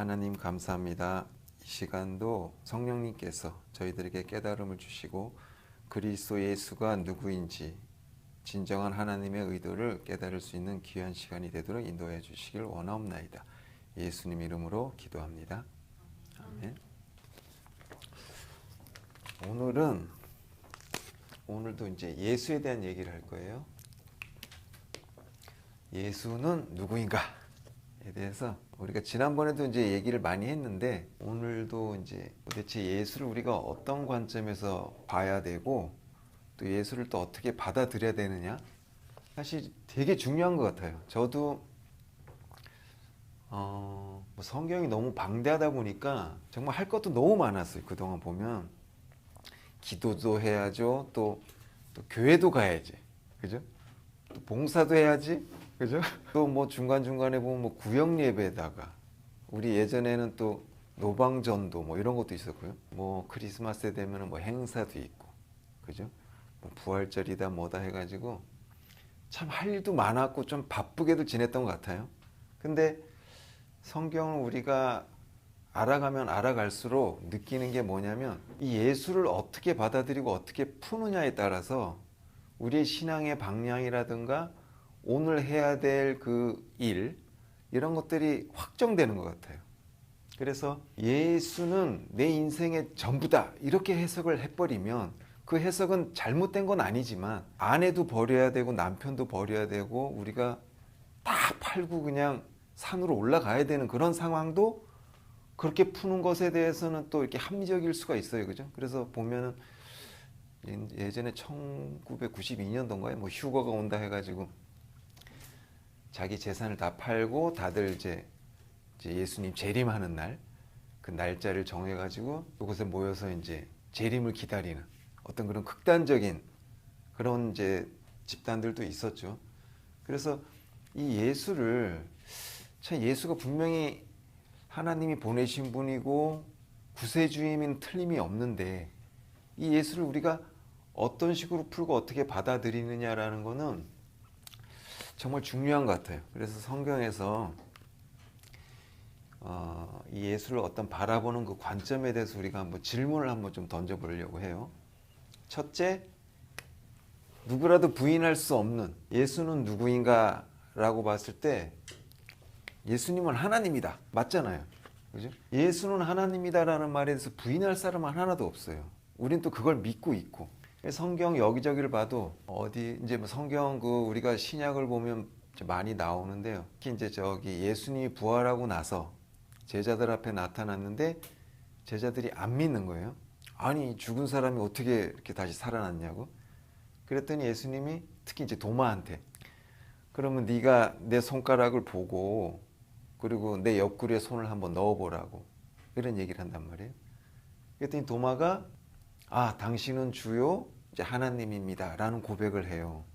하나님 감사합니다. 이 시간도 성령님께서 저희들에게 깨달음을 주시고 그리스도 예수가 누구인지 진정한 하나님의 의도를 깨달을 수 있는 귀한 시간이 되도록 인도해 주시길 원하옵나이다. 예수님 이름으로 기도합니다. 아멘. 오늘도 이제 예수에 대한 얘기를 할 거예요. 예수는 누구인가에 대해서 우리가 지난번에도 이제 얘기를 많이 했는데, 오늘도 이제 도대체 예수를 우리가 어떤 관점에서 봐야 되고 또 예수를 또 어떻게 받아들여야 되느냐, 사실 되게 중요한 것 같아요. 저도 성경이 너무 방대하다 보니까 정말 할 것도 너무 많았어요. 그동안 보면 기도도 해야죠, 또 교회도 가야지, 그죠? 또 봉사도 해야지, 그죠? 또 뭐 중간중간에 보면 뭐 구역 예배에다가 우리 예전에는 또 노방전도 뭐 이런 것도 있었고요. 뭐 크리스마스 되면은 뭐 행사도 있고, 그죠? 뭐 부활절이다 뭐다 해가지고 참 할 일도 많았고 좀 바쁘게도 지냈던 것 같아요. 근데 성경을 우리가 알아가면 알아갈수록 느끼는 게 뭐냐면, 이 예수를 어떻게 받아들이고 어떻게 푸느냐에 따라서 우리의 신앙의 방향이라든가 오늘 해야 될 그 일, 이런 것들이 확정되는 것 같아요. 그래서 예수는 내 인생의 전부다 이렇게 해석을 해버리면 그 해석은 잘못된 건 아니지만, 아내도 버려야 되고 남편도 버려야 되고 우리가 다 팔고 그냥 산으로 올라가야 되는 그런 상황도 그렇게 푸는 것에 대해서는 또 이렇게 합리적일 수가 있어요. 그죠? 그래서 보면은 예전에 1992년도인가요? 뭐 휴거가 온다 해가지고 자기 재산을 다 팔고 다들 이제 예수님 재림하는 날, 그 날짜를 정해가지고 그곳에 모여서 이제 재림을 기다리는 어떤 그런 극단적인 그런 이제 집단들도 있었죠. 그래서 이 예수를, 참 예수가 분명히 하나님이 보내신 분이고 구세주임인 틀림이 없는데, 이 예수를 우리가 어떤 식으로 풀고 어떻게 받아들이느냐라는 거는 정말 중요한 것 같아요. 그래서 성경에서 이 예수를 어떤 바라보는 그 관점에 대해서 우리가 한번 질문을 한번 좀 던져보려고 해요. 첫째, 누구라도 부인할 수 없는 예수는 누구인가 라고 봤을 때, 예수님은 하나님이다, 맞잖아요, 그죠? 예수는 하나님이다라는 말에 대해서 부인할 사람은 하나도 없어요. 우린 또 그걸 믿고 있고, 성경 여기저기를 봐도 어디 이제 뭐 성경 우리가 신약을 보면 많이 나오는데요. 특히 이제 예수님이 부활하고 나서 제자들 앞에 나타났는데 제자들이 안 믿는 거예요. 아니, 죽은 사람이 어떻게 이렇게 다시 살아났냐고. 그랬더니 예수님이 특히 이제 도마한테, 그러면 네가 내 손가락을 보고 그리고 내 옆구리에 손을 한번 넣어보라고, 이런 얘기를 한단 말이에요. 그랬더니 도마가 당신은 주요 이제 하나님입니다 라는 고백을 해요.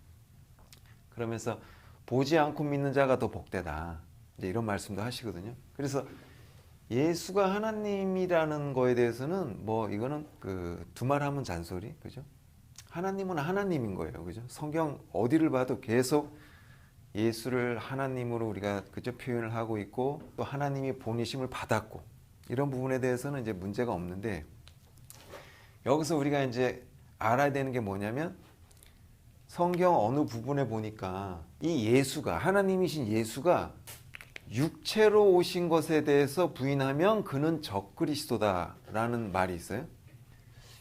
그러면서 보지 않고 믿는 자가 더 복되다, 이제 이런 말씀도 하시거든요. 그래서 예수가 하나님이라는 거에 대해서는 뭐 이거는 두말하면 잔소리, 그죠? 하나님은 하나님인 거예요, 그죠? 성경 어디를 봐도 계속 예수를 하나님으로 우리가 그저 표현을 하고 있고, 또 하나님이 본이심을 받았고, 이런 부분에 대해서는 이제 문제가 없는데, 여기서 우리가 이제 알아야 되는 게 뭐냐면, 성경 어느 부분에 보니까 이 예수가, 하나님이신 예수가 육체로 오신 것에 대해서 부인하면 그는 적그리스도다라는 말이 있어요.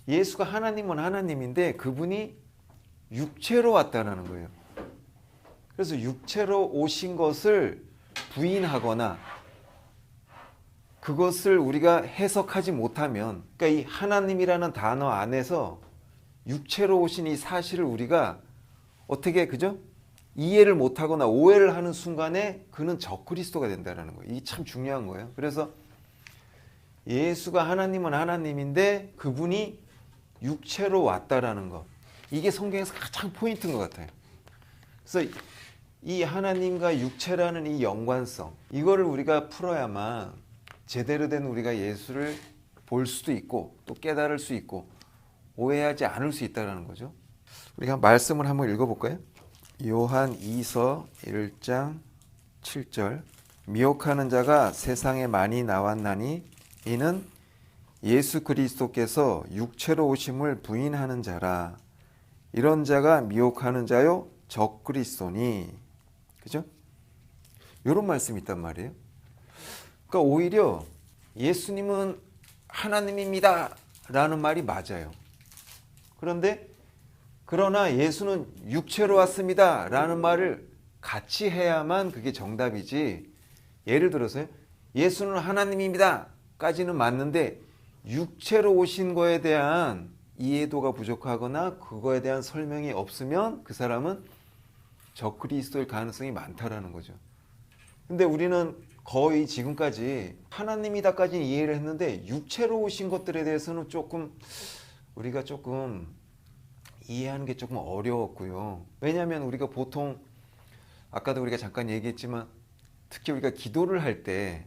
예수가 하나님은 하나님인데 그분이 육체로 왔다라는 거예요. 그래서 육체로 오신 것을 부인하거나 그것을 우리가 해석하지 못하면, 그러니까 이 하나님이라는 단어 안에서 육체로 오신 이 사실을 우리가 어떻게, 그죠? 이해를 못하거나 오해를 하는 순간에 그는 적그리스도가 된다는 거예요. 이게 참 중요한 거예요. 그래서 예수가 하나님은 하나님인데 그분이 육체로 왔다라는 것, 이게 성경에서 가장 포인트인 것 같아요. 그래서 이 하나님과 육체라는 이 연관성, 이거를 우리가 풀어야만 제대로 된 우리가 예수를 볼 수도 있고 또 깨달을 수 있고 오해하지 않을 수 있다는 거죠. 우리가 말씀을 한번 읽어볼까요? 요한 2서 1장 7절. 미혹하는 자가 세상에 많이 나왔나니 이는 예수 그리스도께서 육체로 오심을 부인하는 자라. 이런 자가 미혹하는 자요 적그리스도니. 그죠? 이런 말씀이 있단 말이에요. 그러니까 오히려 예수님은 하나님입니다 라는 말이 맞아요. 그러나 예수는 육체로 왔습니다 라는 말을 같이 해야만 그게 정답이지. 예를 들어서요, 예수는 하나님입니다 까지는 맞는데 육체로 오신 거에 대한 이해도가 부족하거나 그거에 대한 설명이 없으면 그 사람은 적그리스도일 가능성이 많다라는 거죠. 근데 우리는 거의 지금까지 하나님이다까지는 이해를 했는데 육체로 오신 것들에 대해서는 우리가 조금 이해하는 게 조금 어려웠고요. 왜냐하면 우리가 보통 아까도 우리가 잠깐 얘기했지만 특히 우리가 기도를 할 때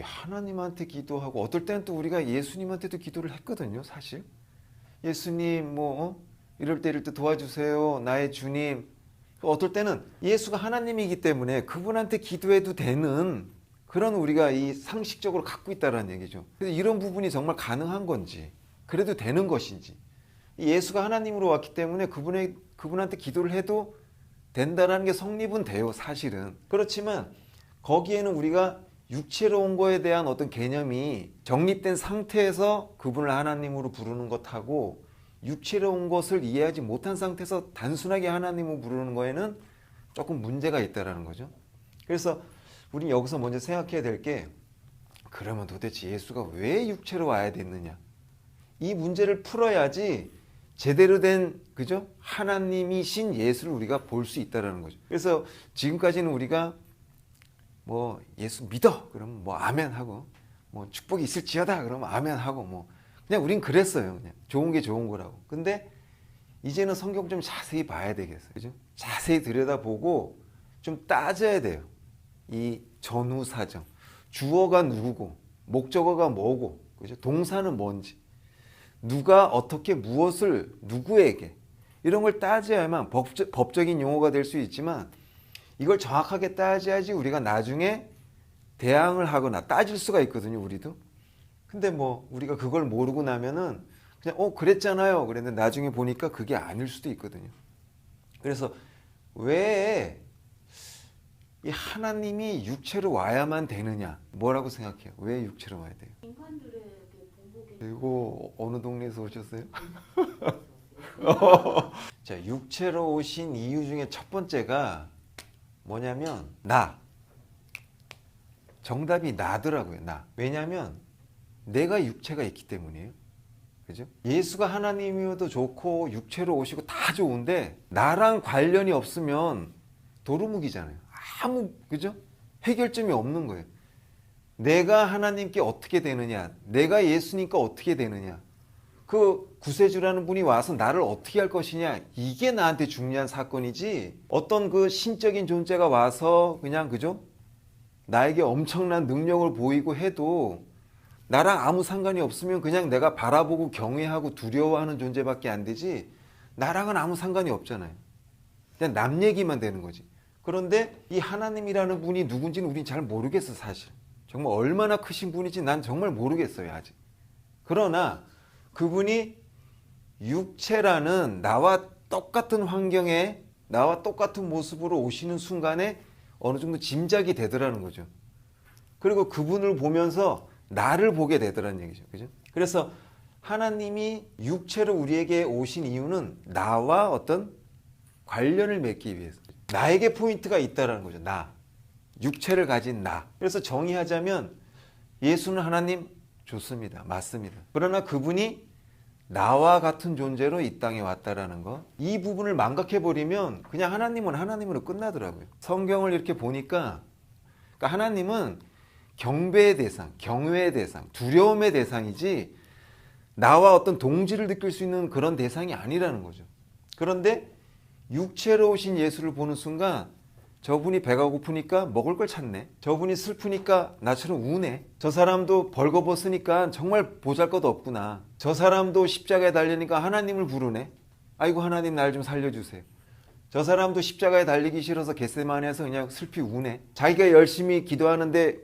하나님한테 기도하고 어떨 때는 또 우리가 예수님한테도 기도를 했거든요. 사실 예수님 이럴 때 도와주세요 나의 주님. 어떨 때는 예수가 하나님이기 때문에 그분한테 기도해도 되는 그런 우리가 이 상식적으로 갖고 있다는 얘기죠. 그래서 이런 부분이 정말 가능한 건지 그래도 되는 것인지, 예수가 하나님으로 왔기 때문에 그분한테 기도를 해도 된다는 게 성립은 돼요 사실은. 그렇지만 거기에는 우리가 육체로 온 거에 대한 어떤 개념이 정립된 상태에서 그분을 하나님으로 부르는 것하고 육체로 온 것을 이해하지 못한 상태에서 단순하게 하나님으로 부르는 거에는 조금 문제가 있다는 거죠. 그래서 우리는 여기서 먼저 생각해야 될 게, 그러면 도대체 예수가 왜 육체로 와야 됐느냐, 이 문제를 풀어야지 제대로 된 그죠? 하나님이신 예수를 우리가 볼 수 있다는 거죠. 그래서 지금까지는 우리가 예수 믿어 그러면 아멘 하고, 축복이 있을지어다 그러면 아멘 하고, 그냥 우린 그랬어요. 그냥 좋은 게 좋은 거라고. 근데 이제는 성경 좀 자세히 봐야 되겠어요. 그죠? 자세히 들여다보고 좀 따져야 돼요. 이 전후 사정, 주어가 누구고 목적어가 뭐고, 그죠? 동사는 뭔지, 누가 어떻게 무엇을 누구에게, 이런 걸 따져야만 법적인 용어가 될 수 있지만, 이걸 정확하게 따져야지 우리가 나중에 대항을 하거나 따질 수가 있거든요. 우리도. 근데 우리가 그걸 모르고 나면은 그냥 그랬잖아요 그랬는데 나중에 보니까 그게 아닐 수도 있거든요. 그래서 왜 이 하나님이 육체로 와야만 되느냐, 뭐라고 생각해요? 왜 육체로 와야 돼요? 인간들에게 본보기. 이거 어느 동네에서 오셨어요? 자, 육체로 오신 이유 중에 첫 번째가 뭐냐면 정답이 나더라고요. 왜냐하면 내가 육체가 있기 때문이에요. 그죠? 예수가 하나님이어도 좋고 육체로 오시고 다 좋은데 나랑 관련이 없으면 도루묵이잖아요. 그죠? 해결점이 없는 거예요. 내가 하나님께 어떻게 되느냐, 내가 예수님께 어떻게 되느냐, 그 구세주라는 분이 와서 나를 어떻게 할 것이냐, 이게 나한테 중요한 사건이지, 어떤 그 신적인 존재가 와서 그냥 그죠? 나에게 엄청난 능력을 보이고 해도 나랑 아무 상관이 없으면 그냥 내가 바라보고 경외하고 두려워하는 존재밖에 안 되지, 나랑은 아무 상관이 없잖아요. 그냥 남 얘기만 되는 거지. 그런데 이 하나님이라는 분이 누군지는 우린 잘 모르겠어. 사실 정말 얼마나 크신 분인지 난 정말 모르겠어요 아직. 그러나 그분이 육체라는 나와 똑같은 환경에 나와 똑같은 모습으로 오시는 순간에 어느 정도 짐작이 되더라는 거죠. 그리고 그분을 보면서 나를 보게 되더라는 얘기죠. 그죠? 그래서 하나님이 육체로 우리에게 오신 이유는 나와 어떤 관련을 맺기 위해서, 나에게 포인트가 있다는 거죠. 육체를 가진 나. 그래서 정의하자면 예수는 하나님, 좋습니다. 맞습니다. 그러나 그분이 나와 같은 존재로 이 땅에 왔다라는 거, 이 부분을 망각해버리면 그냥 하나님은 하나님으로 끝나더라고요. 성경을 이렇게 보니까 하나님은 경배의 대상, 경외의 대상, 두려움의 대상이지 나와 어떤 동지를 느낄 수 있는 그런 대상이 아니라는 거죠. 그런데 육체로 오신 예수를 보는 순간 저분이 배가 고프니까 먹을 걸 찾네, 저분이 슬프니까 나처럼 우네, 저 사람도 벌거벗으니까 정말 보잘것 없구나, 저 사람도 십자가에 달리니까 하나님을 부르네, 아이고 하나님 날 좀 살려주세요, 저 사람도 십자가에 달리기 싫어서 겟세마네에서 그냥 슬피 우네. 자기가 열심히 기도하는데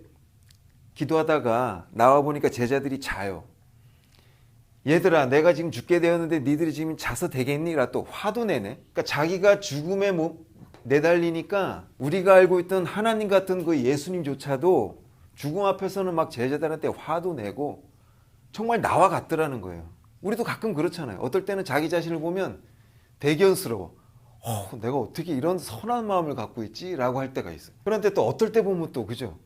기도하다가 나와 보니까 제자들이 자요. 얘들아, 내가 지금 죽게 되었는데 니들이 지금 자서 되겠니? 라 또 화도 내네. 그러니까 자기가 죽음에 내달리니까 우리가 알고 있던 하나님 같은 그 예수님조차도 죽음 앞에서는 막 제자들한테 화도 내고 정말 나와 같더라는 거예요. 우리도 가끔 그렇잖아요. 어떨 때는 자기 자신을 보면 대견스러워. 내가 어떻게 이런 선한 마음을 갖고 있지? 라고 할 때가 있어요. 그런데 또 어떨 때 보면 또 그죠?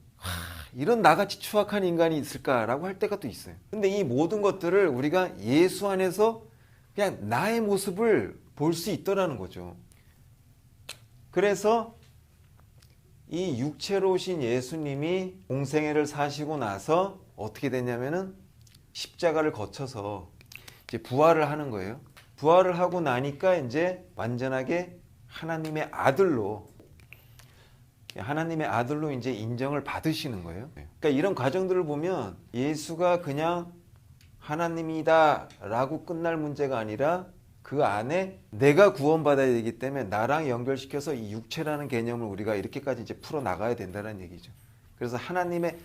이런 나같이 추악한 인간이 있을까라고 할 때가 또 있어요. 근데 이 모든 것들을 우리가 예수 안에서 그냥 나의 모습을 볼 수 있더라는 거죠. 그래서 이 육체로 오신 예수님이 공생애를 사시고 나서 어떻게 됐냐면은 십자가를 거쳐서 이제 부활을 하는 거예요. 부활을 하고 나니까 이제 완전하게 하나님의 아들로 이제 인정을 받으시는 거예요. 그러니까 이런 과정들을 보면 예수가 그냥 하나님이다 라고 끝날 문제가 아니라 그 안에 내가 구원받아야 되기 때문에 나랑 연결시켜서 이 육체라는 개념을 우리가 이렇게까지 이제 풀어나가야 된다는 얘기죠. 그래서 하나님의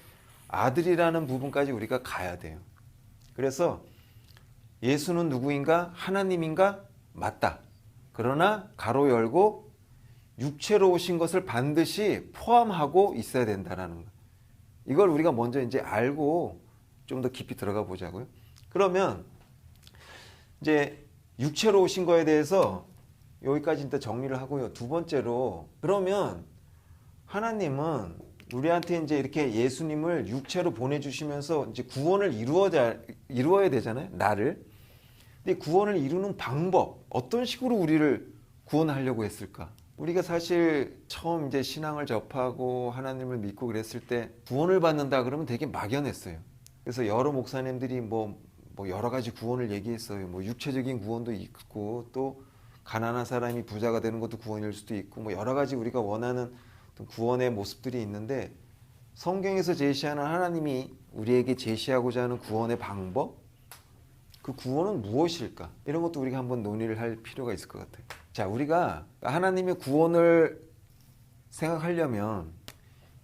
아들이라는 부분까지 우리가 가야 돼요. 그래서 예수는 누구인가? 하나님인가? 맞다. 그러나 가로 열고 육체로 오신 것을 반드시 포함하고 있어야 된다라는 거. 이걸 우리가 먼저 이제 알고 좀 더 깊이 들어가 보자고요. 그러면 이제 육체로 오신 거에 대해서 여기까지 일단 정리를 하고요. 두 번째로, 그러면 하나님은 우리한테 이제 이렇게 예수님을 육체로 보내주시면서 이제 구원을 이루어야 되잖아요. 나를. 근데 구원을 이루는 방법, 어떤 식으로 우리를 구원하려고 했을까? 우리가 사실 처음 이제 신앙을 접하고 하나님을 믿고 그랬을 때 구원을 받는다 그러면 되게 막연했어요. 그래서 여러 목사님들이 뭐 여러 가지 구원을 얘기했어요. 뭐 육체적인 구원도 있고 또 가난한 사람이 부자가 되는 것도 구원일 수도 있고 뭐 여러 가지 우리가 원하는 구원의 모습들이 있는데 성경에서 제시하는 하나님이 우리에게 제시하고자 하는 구원의 방법, 그 구원은 무엇일까? 이런 것도 우리가 한번 논의를 할 필요가 있을 것 같아요. 자, 우리가 하나님의 구원을 생각하려면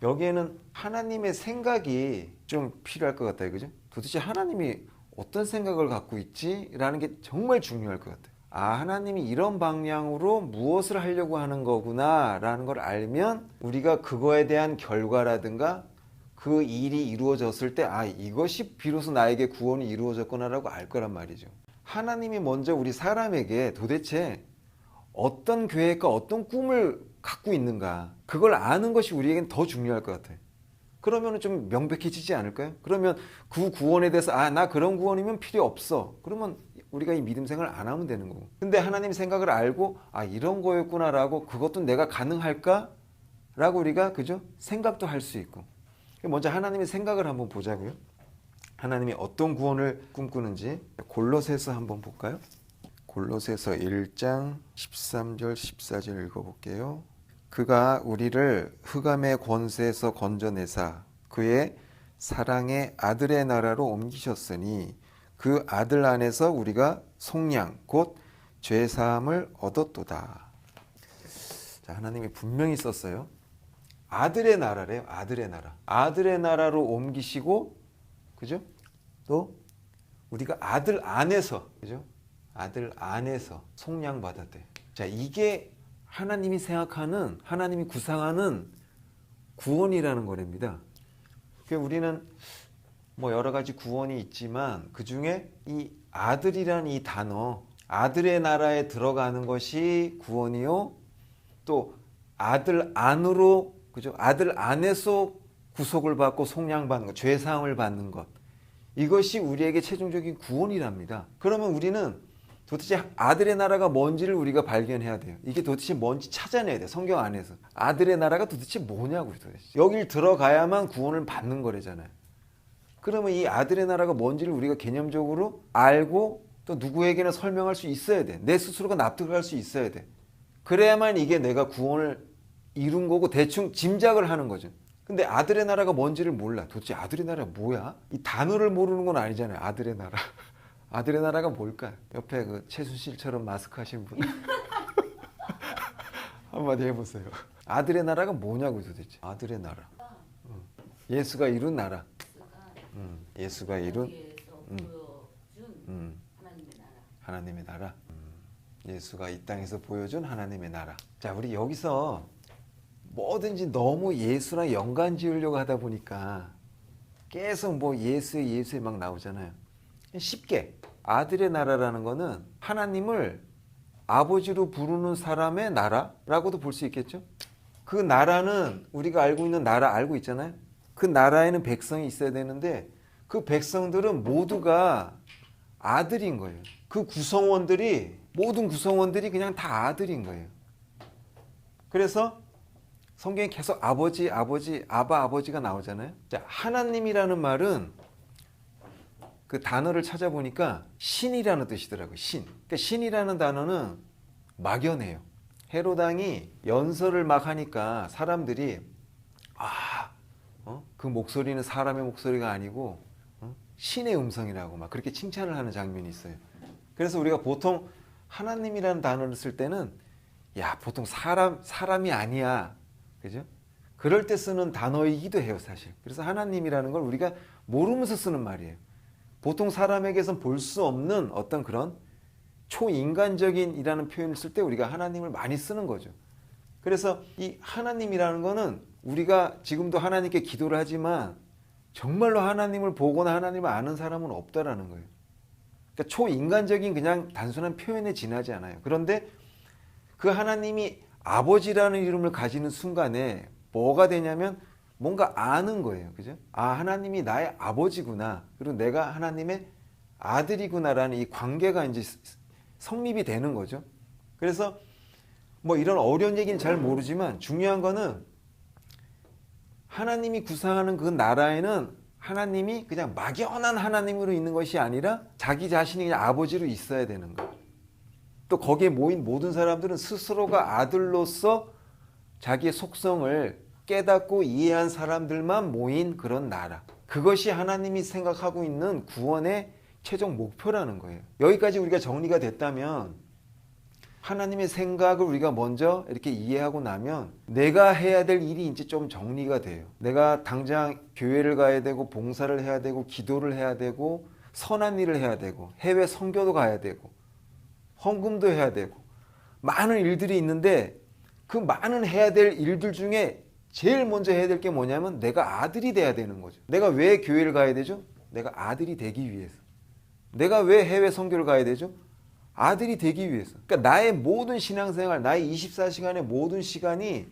여기에는 하나님의 생각이 좀 필요할 것 같아요. 그죠? 도대체 하나님이 어떤 생각을 갖고 있지? 라는 게 정말 중요할 것 같아요. 하나님이 이런 방향으로 무엇을 하려고 하는 거구나 라는 걸 알면 우리가 그거에 대한 결과라든가 그 일이 이루어졌을 때 이것이 비로소 나에게 구원이 이루어졌구나 라고 알 거란 말이죠. 하나님이 먼저 우리 사람에게 도대체 어떤 계획과 어떤 꿈을 갖고 있는가, 그걸 아는 것이 우리에겐 더 중요할 것 같아요. 그러면 좀 명백해지지 않을까요? 그러면 그 구원에 대해서 나 그런 구원이면 필요 없어. 그러면 우리가 이 믿음 생활을 안 하면 되는 거고. 근데 하나님 생각을 알고 이런 거였구나라고, 그것도 내가 가능할까? 라고 우리가 그죠? 생각도 할 수 있고. 먼저 하나님의 생각을 한번 보자고요. 하나님이 어떤 구원을 꿈꾸는지 골로새서 한번 볼까요? 골로새서 1장 13절 14절 읽어볼게요. 그가 우리를 흑암의 권세에서 건져내사 그의 사랑의 아들의 나라로 옮기셨으니 그 아들 안에서 우리가 속량 곧 죄사함을 얻었도다. 자, 하나님이 분명히 썼어요. 아들의 나라래요. 아들의 나라. 아들의 나라로 옮기시고, 그죠? 또 우리가 아들 안에서, 그죠? 아들 안에서 속량 받았대. 자, 이게 하나님이 생각하는, 하나님이 구상하는 구원이라는 거랍니다. 우리는 뭐 여러 가지 구원이 있지만 그 중에 이 아들이라는 이 단어, 아들의 나라에 들어가는 것이 구원이요. 또 아들 안으로, 그죠? 아들 안에서 구속을 받고 속량받는 것, 죄사함을 받는 것. 이것이 우리에게 최종적인 구원이랍니다. 그러면 우리는 도대체 아들의 나라가 뭔지를 우리가 발견해야 돼요. 이게 도대체 뭔지 찾아내야 돼요. 성경 안에서. 아들의 나라가 도대체 뭐냐고요. 도대체. 여길 들어가야만 구원을 받는 거래잖아요. 그러면 이 아들의 나라가 뭔지를 우리가 개념적으로 알고 또 누구에게나 설명할 수 있어야 돼. 내 스스로가 납득할 수 있어야 돼. 그래야만 이게 내가 구원을 이룬 거고 대충 짐작을 하는 거죠. 근데 아들의 나라가 뭔지를 몰라. 도대체 아들의 나라가 뭐야? 이 단어를 모르는 건 아니잖아요. 아들의 나라. 아들의 나라가 뭘까? 옆에 그 최순실처럼 마스크 하신 분. 한마디 해보세요. 아들의 나라가 뭐냐고 도대체. 아들의 나라. 예수가 이룬 나라. 예수가 이룬 위에서 보여준 하나님의 나라. 하나님의 나라. 예수가 이 땅에서 보여준 하나님의 나라. 자, 우리 여기서 뭐든지 너무 예수랑 연관 지으려고 하다 보니까 계속 뭐 예수에 막 나오잖아요. 쉽게 아들의 나라라는 거는 하나님을 아버지로 부르는 사람의 나라라고도 볼 수 있겠죠. 그 나라는 우리가 알고 있는 나라 알고 있잖아요. 그 나라에는 백성이 있어야 되는데 그 백성들은 모두가 아들인 거예요. 그 구성원들이 모든 구성원들이 그냥 다 아들인 거예요. 그래서 성경에 계속 아버지, 아버지가 나오잖아요. 자, 하나님이라는 말은 그 단어를 찾아보니까 신이라는 뜻이더라고요. 신. 그러니까 신이라는 단어는 막연해요. 헤롯 왕이 연설을 막 하니까 사람들이 그 목소리는 사람의 목소리가 아니고 신의 음성이라고 막 그렇게 칭찬을 하는 장면이 있어요. 그래서 우리가 보통 하나님이라는 단어를 쓸 때는 야, 보통 사람이 아니야. 그죠? 그럴 때 쓰는 단어이기도 해요, 사실. 그래서 하나님이라는 걸 우리가 모르면서 쓰는 말이에요. 보통 사람에게선 볼 수 없는 어떤 그런 초인간적인이라는 표현을 쓸 때 우리가 하나님을 많이 쓰는 거죠. 그래서 이 하나님이라는 거는 우리가 지금도 하나님께 기도를 하지만 정말로 하나님을 보거나 하나님을 아는 사람은 없다라는 거예요. 그러니까 초인간적인 그냥 단순한 표현에 지나지 않아요. 그런데 그 하나님이 아버지라는 이름을 가지는 순간에 뭐가 되냐면 뭔가 아는 거예요. 그죠? 아, 하나님이 나의 아버지구나. 그리고 내가 하나님의 아들이구나라는 이 관계가 이제 성립이 되는 거죠. 그래서 뭐 이런 어려운 얘기는 잘 모르지만 중요한 거는 하나님이 구상하는 그 나라에는 하나님이 그냥 막연한 하나님으로 있는 것이 아니라 자기 자신이 그냥 아버지로 있어야 되는 거예요. 또 거기에 모인 모든 사람들은 스스로가 아들로서 자기의 속성을 깨닫고 이해한 사람들만 모인 그런 나라. 그것이 하나님이 생각하고 있는 구원의 최종 목표라는 거예요. 여기까지 우리가 정리가 됐다면 하나님의 생각을 우리가 먼저 이렇게 이해하고 나면 내가 해야 될 일이 이제 좀 정리가 돼요. 내가 당장 교회를 가야 되고 봉사를 해야 되고 기도를 해야 되고 선한 일을 해야 되고 해외 선교도 가야 되고 헌금도 해야 되고 많은 일들이 있는데 그 많은 해야 될 일들 중에 제일 먼저 해야 될 게 뭐냐면 내가 아들이 돼야 되는 거죠. 내가 왜 교회를 가야 되죠? 내가 아들이 되기 위해서. 내가 왜 해외 선교를 가야 되죠? 아들이 되기 위해서. 그러니까 나의 모든 신앙생활, 나의 24시간의 모든 시간이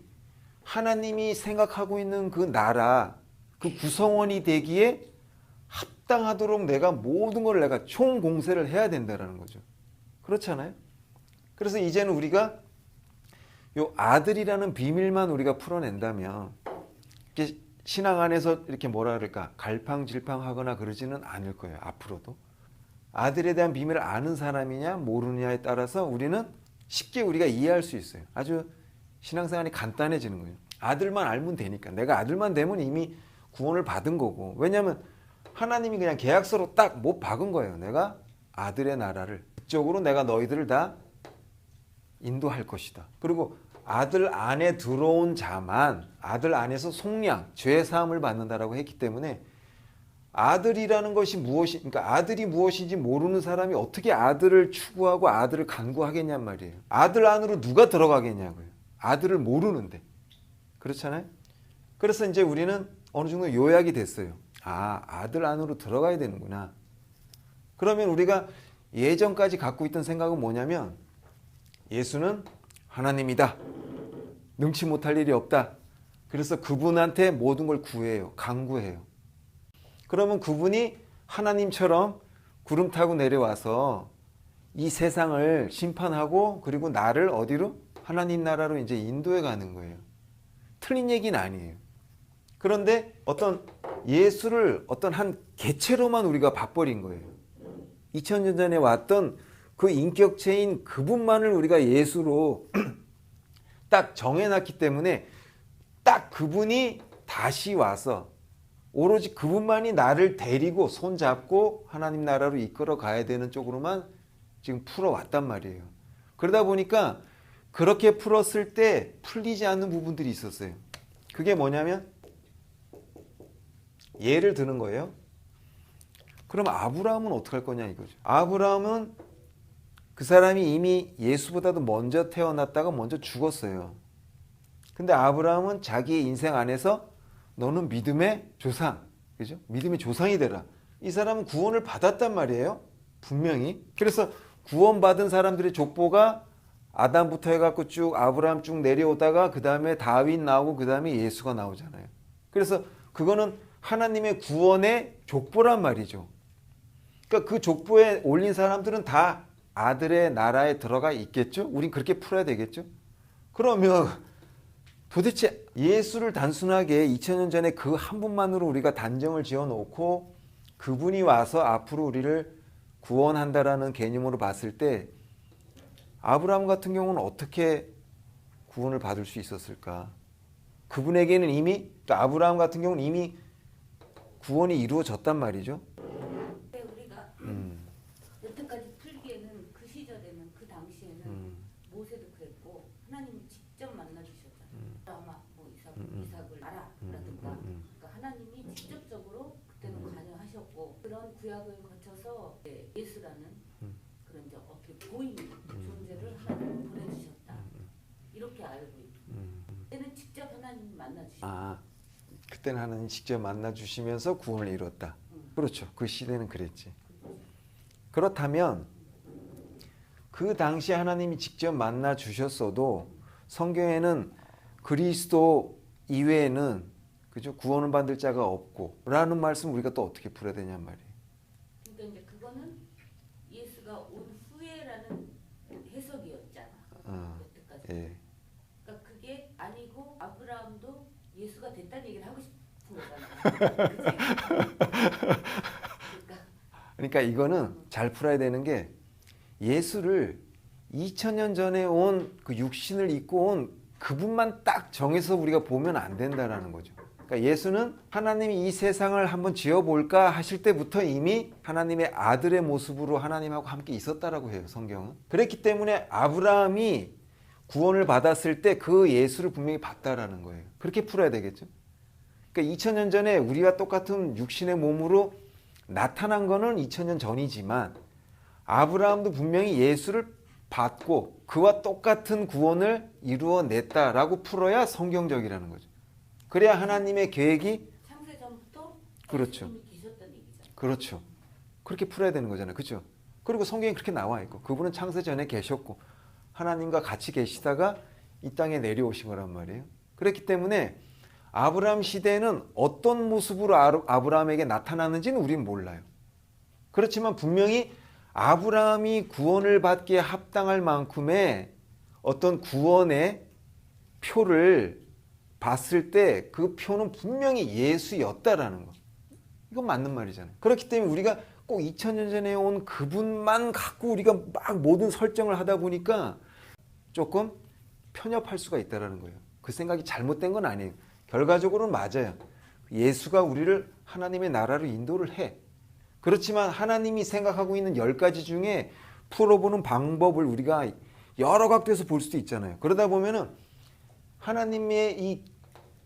하나님이 생각하고 있는 그 나라, 그 구성원이 되기에 합당하도록 내가 모든 걸 내가 총공세를 해야 된다는 거죠. 그렇잖아요? 그래서 이제는 우리가 요 아들이라는 비밀만 우리가 풀어낸다면 이렇게 신앙 안에서 이렇게 뭐라 그럴까 갈팡질팡하거나 그러지는 않을 거예요. 앞으로도. 아들에 대한 비밀을 아는 사람이냐 모르느냐에 따라서 우리는 쉽게 우리가 이해할 수 있어요. 아주 신앙생활이 간단해지는 거예요. 아들만 알면 되니까. 내가 아들만 되면 이미 구원을 받은 거고. 왜냐하면 하나님이 그냥 계약서로 딱 못 박은 거예요. 내가 아들의 나라를 이쪽으로 내가 너희들을 다 인도할 것이다. 그리고 아들 안에 들어온 자만 아들 안에서 속량, 죄 사함을 받는다라고 했기 때문에 아들이라는 것이 무엇이, 그러니까 아들이 무엇인지 모르는 사람이 어떻게 아들을 추구하고 아들을 간구하겠냔 말이에요. 아들 안으로 누가 들어가겠냐고요. 아들을 모르는데. 그렇잖아요? 그래서 이제 우리는 어느 정도 요약이 됐어요. 아, 아들 안으로 들어가야 되는구나. 그러면 우리가 예전까지 갖고 있던 생각은 뭐냐면 예수는 하나님이다. 능치 못할 일이 없다. 그래서 그분한테 모든 걸 구해요. 간구해요. 그러면 그분이 하나님처럼 구름 타고 내려와서 이 세상을 심판하고 그리고 나를 어디로? 하나님 나라로 이제 인도해 가는 거예요. 틀린 얘기는 아니에요. 그런데 어떤 예수를 어떤 한 개체로만 우리가 봐버린 거예요. 2000년 전에 왔던 그 인격체인 그분만을 우리가 예수로 딱 정해놨기 때문에 딱 그분이 다시 와서 오로지 그분만이 나를 데리고 손잡고 하나님 나라로 이끌어 가야 되는 쪽으로만 지금 풀어왔단 말이에요. 그러다 보니까 그렇게 풀었을 때 풀리지 않는 부분들이 있었어요. 그게 뭐냐면 예를 드는 거예요. 그럼 아브라함은 어떻게 할 거냐 이거죠. 아브라함은 그 사람이 이미 예수보다도 먼저 태어났다가 먼저 죽었어요. 근데 아브라함은 자기의 인생 안에서 너는 믿음의 조상, 그죠? 믿음의 조상이 되라. 이 사람은 구원을 받았단 말이에요. 분명히. 그래서 구원받은 사람들의 족보가 아담부터 해갖고 쭉 아브라함 쭉 내려오다가 그 다음에 다윗 나오고 그 다음에 예수가 나오잖아요. 그래서 그거는 하나님의 구원의 족보란 말이죠. 그러니까 그 족보에 올린 사람들은 다 아들의 나라에 들어가 있겠죠? 우린 그렇게 풀어야 되겠죠? 그러면 도대체 예수를 단순하게 2000년 전에 그 한 분만으로 우리가 단정을 지어놓고 그분이 와서 앞으로 우리를 구원한다라는 개념으로 봤을 때 아브라함 같은 경우는 어떻게 구원을 받을 수 있었을까? 그분에게는 이미, 그러니까 아브라함 같은 경우는 이미 구원이 이루어졌단 말이죠. 근데 우리가 여태까지 풀기에는 그 시절에는 그 당시에는 모세도 그랬고 하나님이 직접 만나 주셨잖아요. 아마 뭐 이삭을 알아라든가 그러니까 하나님이 직접적으로 그때는 관여하셨고 그런 구약을 거쳐서 예수라는 그런 이제 어떻게 보이는 존재를 하나님 보내주셨다 이렇게 알고 있고 그때는 직접 하나님 만나 주셨다. 아, 그때는 하나님 직접 만나 주시면서 구원을 이뤘다. 그렇죠. 그 시대는 그랬지. 그렇다면 그 당시 하나님이 직접 만나 주셨어도 성경에는 그리스도 이외에는 그죠? 구원을 받을 자가 없고 라는 말씀 우리가 또 어떻게 풀어야 되냔 말이에요. 그러니까 이제 그거는 예수가 온 후에라는 해석이었잖아. 여태까지. 예. 그러니까 그게 아니고 아브라함도 예수가 됐다는 얘기를 하고 싶은 거잖아. 그치? 그러니까 이거는 잘 풀어야 되는 게 예수를 2000년 전에 온 그 육신을 입고 온 그분만 딱 정해서 우리가 보면 안 된다라는 거죠. 그러니까 예수는 하나님이 이 세상을 한번 지어볼까 하실 때부터 이미 하나님의 아들의 모습으로 하나님하고 함께 있었다라고 해요, 성경은. 그랬기 때문에 아브라함이 구원을 받았을 때 그 예수를 분명히 봤다라는 거예요. 그렇게 풀어야 되겠죠. 그러니까 2000년 전에 우리와 똑같은 육신의 몸으로 나타난 거는 2000년 전이지만 아브라함도 분명히 예수를 받고 그와 똑같은 구원을 이루어냈다라고 풀어야 성경적이라는 거죠. 그래야 하나님의 계획이 창세 전부터 그렇죠. 예수님이 계셨다는 얘기잖아. 그렇죠. 그렇게 풀어야 되는 거잖아요. 그렇죠? 그리고 성경에 그렇게 나와 있고 그분은 창세 전에 계셨고 하나님과 같이 계시다가 이 땅에 내려오신 거란 말이에요. 그렇기 때문에 아브라함 시대에는 어떤 모습으로 아브라함에게 나타나는지는 우리는 몰라요. 그렇지만 분명히 아브라함이 구원을 받기에 합당할 만큼의 어떤 구원의 표를 봤을 때 그 표는 분명히 예수였다라는 거. 이건 맞는 말이잖아요. 그렇기 때문에 우리가 꼭 2000년 전에 온 그분만 갖고 우리가 막 모든 설정을 하다 보니까 조금 편협할 수가 있다는 거예요. 그 생각이 잘못된 건 아니에요. 결과적으로는 맞아요. 예수가 우리를 하나님의 나라로 인도를 해. 그렇지만 하나님이 생각하고 있는 10가지 중에 풀어보는 방법을 우리가 여러 각도에서 볼 수도 있잖아요. 그러다 보면은 하나님의 이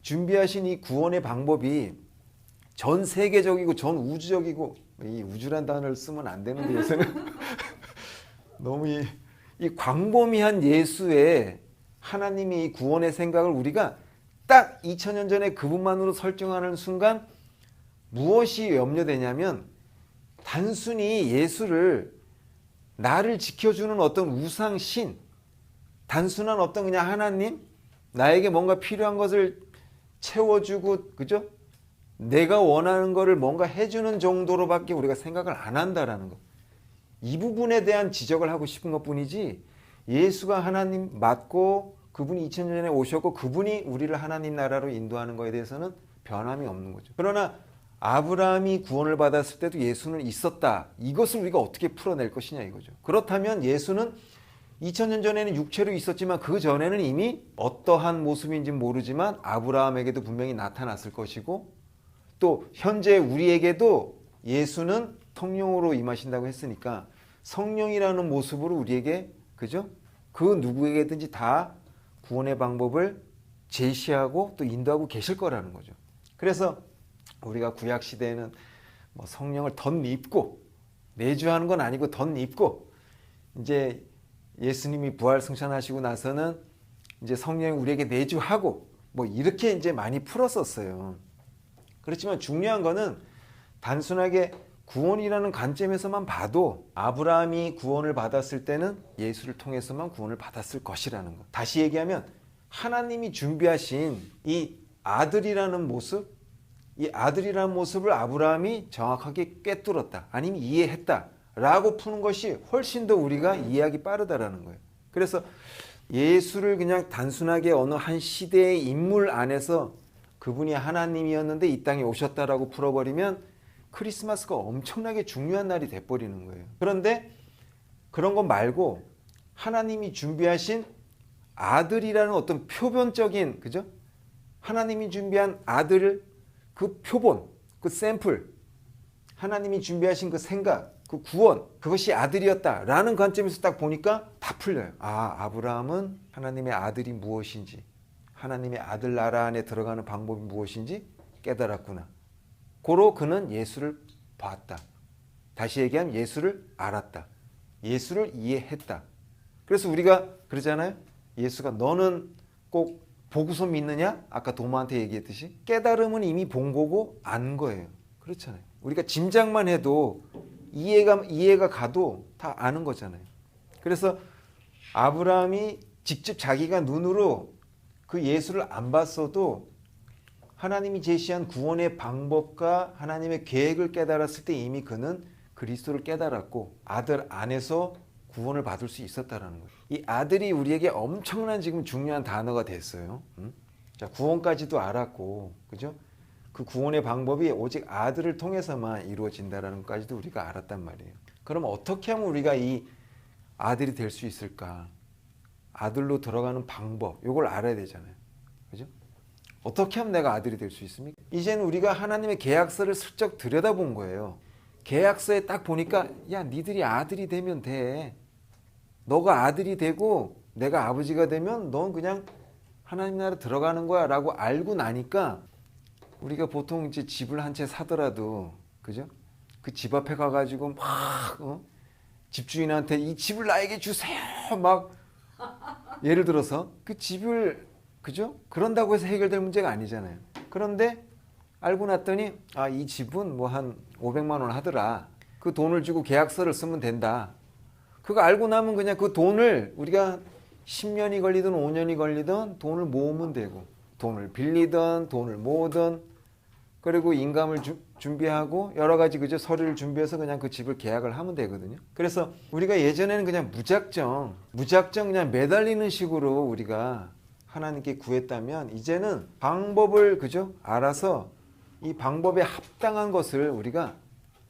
준비하신 이 구원의 방법이 전 세계적이고 전 우주적이고, 이 우주란 단어를 쓰면 안 되는데 요새는 너무 이 광범위한 예수의 하나님의 이 구원의 생각을 우리가 딱 2000년 전에 그분만으로 설정하는 순간 무엇이 염려되냐면 단순히 예수를 나를 지켜주는 어떤 우상신, 단순한 어떤 그냥 하나님, 나에게 뭔가 필요한 것을 채워주고, 그죠? 내가 원하는 것을 뭔가 해주는 정도로밖에 우리가 생각을 안 한다라는 것. 이 부분에 대한 지적을 하고 싶은 것 뿐이지 예수가 하나님 맞고 그분이 2000년 전에 오셨고 그분이 우리를 하나님 나라로 인도하는 것에 대해서는 변함이 없는 거죠. 그러나 아브라함이 구원을 받았을 때도 예수는 있었다. 이것을 우리가 어떻게 풀어낼 것이냐 이거죠. 그렇다면 예수는 2000년 전에는 육체로 있었지만 그 전에는 이미 어떠한 모습인지 모르지만 아브라함에게도 분명히 나타났을 것이고 또 현재 우리에게도 예수는 성령으로 임하신다고 했으니까 성령이라는 모습으로 우리에게 그죠? 그 누구에게든지 다 구원의 방법을 제시하고 또 인도하고 계실 거라는 거죠. 그래서 우리가 구약 시대에는 뭐 성령을 덧입고 내주하는 건 아니고 덧입고 이제 예수님이 부활 승천하시고 나서는 이제 성령이 우리에게 내주하고 뭐 이렇게 이제 많이 풀었었어요. 그렇지만 중요한 거는 단순하게 구원이라는 관점에서만 봐도 아브라함이 구원을 받았을 때는 예수를 통해서만 구원을 받았을 것이라는 것. 다시 얘기하면 하나님이 준비하신 이 아들이라는 모습, 이 아들이라는 모습을 아브라함이 정확하게 꿰뚫었다. 아니면 이해했다. 라고 푸는 것이 훨씬 더 우리가 이해하기 빠르다라는 거예요. 그래서 예수를 그냥 단순하게 어느 한 시대의 인물 안에서 그분이 하나님이었는데 이 땅에 오셨다라고 풀어버리면 크리스마스가 엄청나게 중요한 날이 돼버리는 거예요. 그런데 그런 거 말고 하나님이 준비하신 아들이라는 어떤 표본적인, 그죠? 하나님이 준비한 아들을 그 표본, 그 샘플, 하나님이 준비하신 그 생각, 그 구원, 그것이 아들이었다라는 관점에서 딱 보니까 다 풀려요. 아, 아브라함은 하나님의 아들이 무엇인지, 하나님의 아들 나라 안에 들어가는 방법이 무엇인지 깨달았구나. 고로 그는 예수를 봤다. 다시 얘기하면 예수를 알았다. 예수를 이해했다. 그래서 우리가 그러잖아요. 예수가 너는 꼭 보고서 믿느냐? 아까 도마한테 얘기했듯이 깨달음은 이미 본 거고 안 거예요. 그렇잖아요. 우리가 짐작만 해도 이해가 가도 다 아는 거잖아요. 그래서 아브라함이 직접 자기가 눈으로 그 예수를 안 봤어도 하나님이 제시한 구원의 방법과 하나님의 계획을 깨달았을 때 이미 그는 그리스도를 깨달았고 아들 안에서 구원을 받을 수 있었다라는 거예요. 이 아들이 우리에게 엄청난 지금 중요한 단어가 됐어요. 자, 구원까지도 알았고, 그죠? 그 구원의 방법이 오직 아들을 통해서만 이루어진다라는 것까지도 우리가 알았단 말이에요. 그럼 어떻게 하면 우리가 이 아들이 될 수 있을까? 아들로 들어가는 방법, 이걸 알아야 되잖아요. 그죠? 어떻게 하면 내가 아들이 될 수 있습니까? 이제는 우리가 하나님의 계약서를 슬쩍 들여다본 거예요. 계약서에 딱 보니까 야, 니들이 아들이 되면 돼. 너가 아들이 되고 내가 아버지가 되면 넌 그냥 하나님 나라 들어가는 거야 라고 알고 나니까 우리가 보통 이제 집을 한 채 사더라도, 그죠? 그 집 앞에 가가지고 막 집주인한테 이 집을 나에게 주세요 막 예를 들어서 그 집을, 그죠? 그런다고 해서 해결될 문제가 아니잖아요. 그런데 알고 났더니 아, 이 집은 뭐 한 500만 원 하더라. 그 돈을 주고 계약서를 쓰면 된다. 그거 알고 나면 그냥 그 돈을 우리가 10년이 걸리든 5년이 걸리든 돈을 모으면 되고, 돈을 빌리든 돈을 모으든, 그리고 인감을 준비하고 여러 가지, 그죠? 서류를 준비해서 그냥 그 집을 계약을 하면 되거든요. 그래서 우리가 예전에는 그냥 무작정 그냥 매달리는 식으로 우리가 하나님께 구했다면 이제는 방법을, 그죠? 알아서 이 방법에 합당한 것을 우리가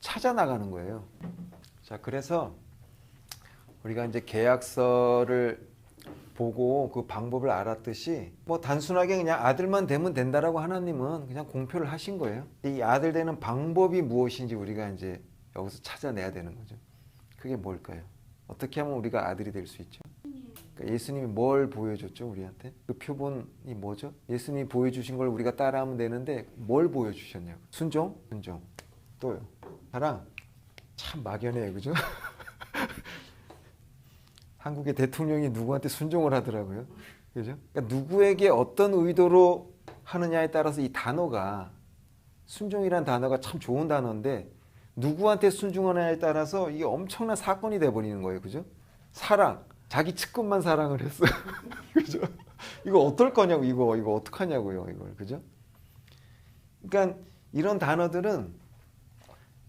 찾아 나가는 거예요. 자, 그래서 우리가 이제 계약서를 보고 그 방법을 알았듯이 뭐 단순하게 그냥 아들만 되면 된다라고 하나님은 그냥 공표를 하신 거예요. 이 아들 되는 방법이 무엇인지 우리가 이제 여기서 찾아내야 되는 거죠. 그게 뭘까요? 어떻게 하면 우리가 아들이 될 수 있죠? 그러니까 예수님이 뭘 보여줬죠, 우리한테? 그 표본이 뭐죠? 예수님이 보여주신 걸 우리가 따라하면 되는데 뭘 보여주셨냐고? 순종? 또요? 사랑? 참 막연해요, 그죠? 한국의 대통령이 누구한테 순종을 하더라고요. 그죠? 그러니까 누구에게 어떤 의도로 하느냐에 따라서 이 단어가, 순종이라는 단어가 참 좋은 단어인데 누구한테 순종하느냐에 따라서 이게 엄청난 사건이 돼버리는 거예요. 그죠? 사랑. 자기 측근만 사랑을 했어요. 그죠? 이거 어떨 거냐고, 이거 어떡하냐고요, 이걸. 그죠? 그러니까 이런 단어들은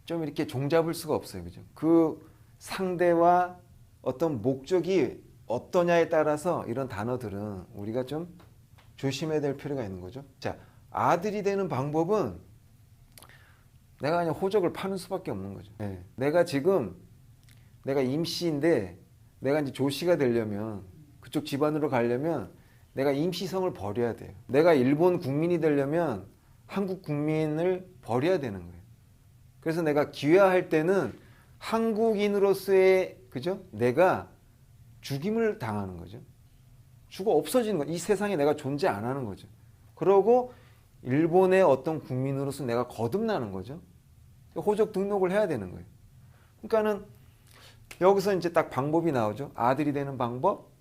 좀 이렇게 종잡을 수가 없어요. 그죠? 그 상대와 어떤 목적이 어떠냐에 따라서 이런 단어들은 우리가 좀 조심해야 될 필요가 있는 거죠. 자, 아들이 되는 방법은 내가 그냥 호적을 파는 수밖에 없는 거죠. 네. 내가 임시인데 내가 이제 조씨가 되려면, 그쪽 집안으로 가려면 내가 임시성을 버려야 돼요. 내가 일본 국민이 되려면 한국 국민을 버려야 되는 거예요. 그래서 내가 귀화할 때는 한국인으로서의, 그죠? 내가 죽임을 당하는 거죠. 죽어 없어지는 거죠. 이 세상에 내가 존재 안 하는 거죠. 그러고 일본의 어떤 국민으로서 내가 거듭나는 거죠. 호적 등록을 해야 되는 거예요. 그러니까는 여기서 이제 딱 방법이 나오죠. 아들이 되는 방법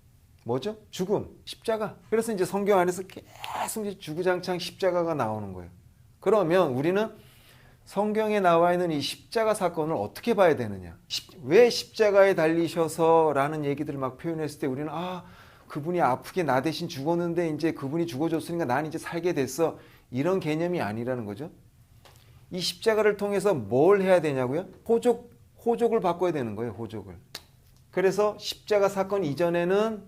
뭐죠? 죽음, 십자가. 그래서 이제 성경 안에서 계속 이제 주구장창 십자가가 나오는 거예요. 그러면 우리는 성경에 나와 있는 이 십자가 사건을 어떻게 봐야 되느냐? 왜 십자가에 달리셔서라는 얘기들을 막 표현했을 때 우리는 그분이 아프게 나 대신 죽었는데 이제 그분이 죽어줬으니까 난 이제 살게 됐어. 이런 개념이 아니라는 거죠. 이 십자가를 통해서 뭘 해야 되냐고요? 호족을 바꿔야 되는 거예요. 호족을. 그래서 십자가 사건 이전에는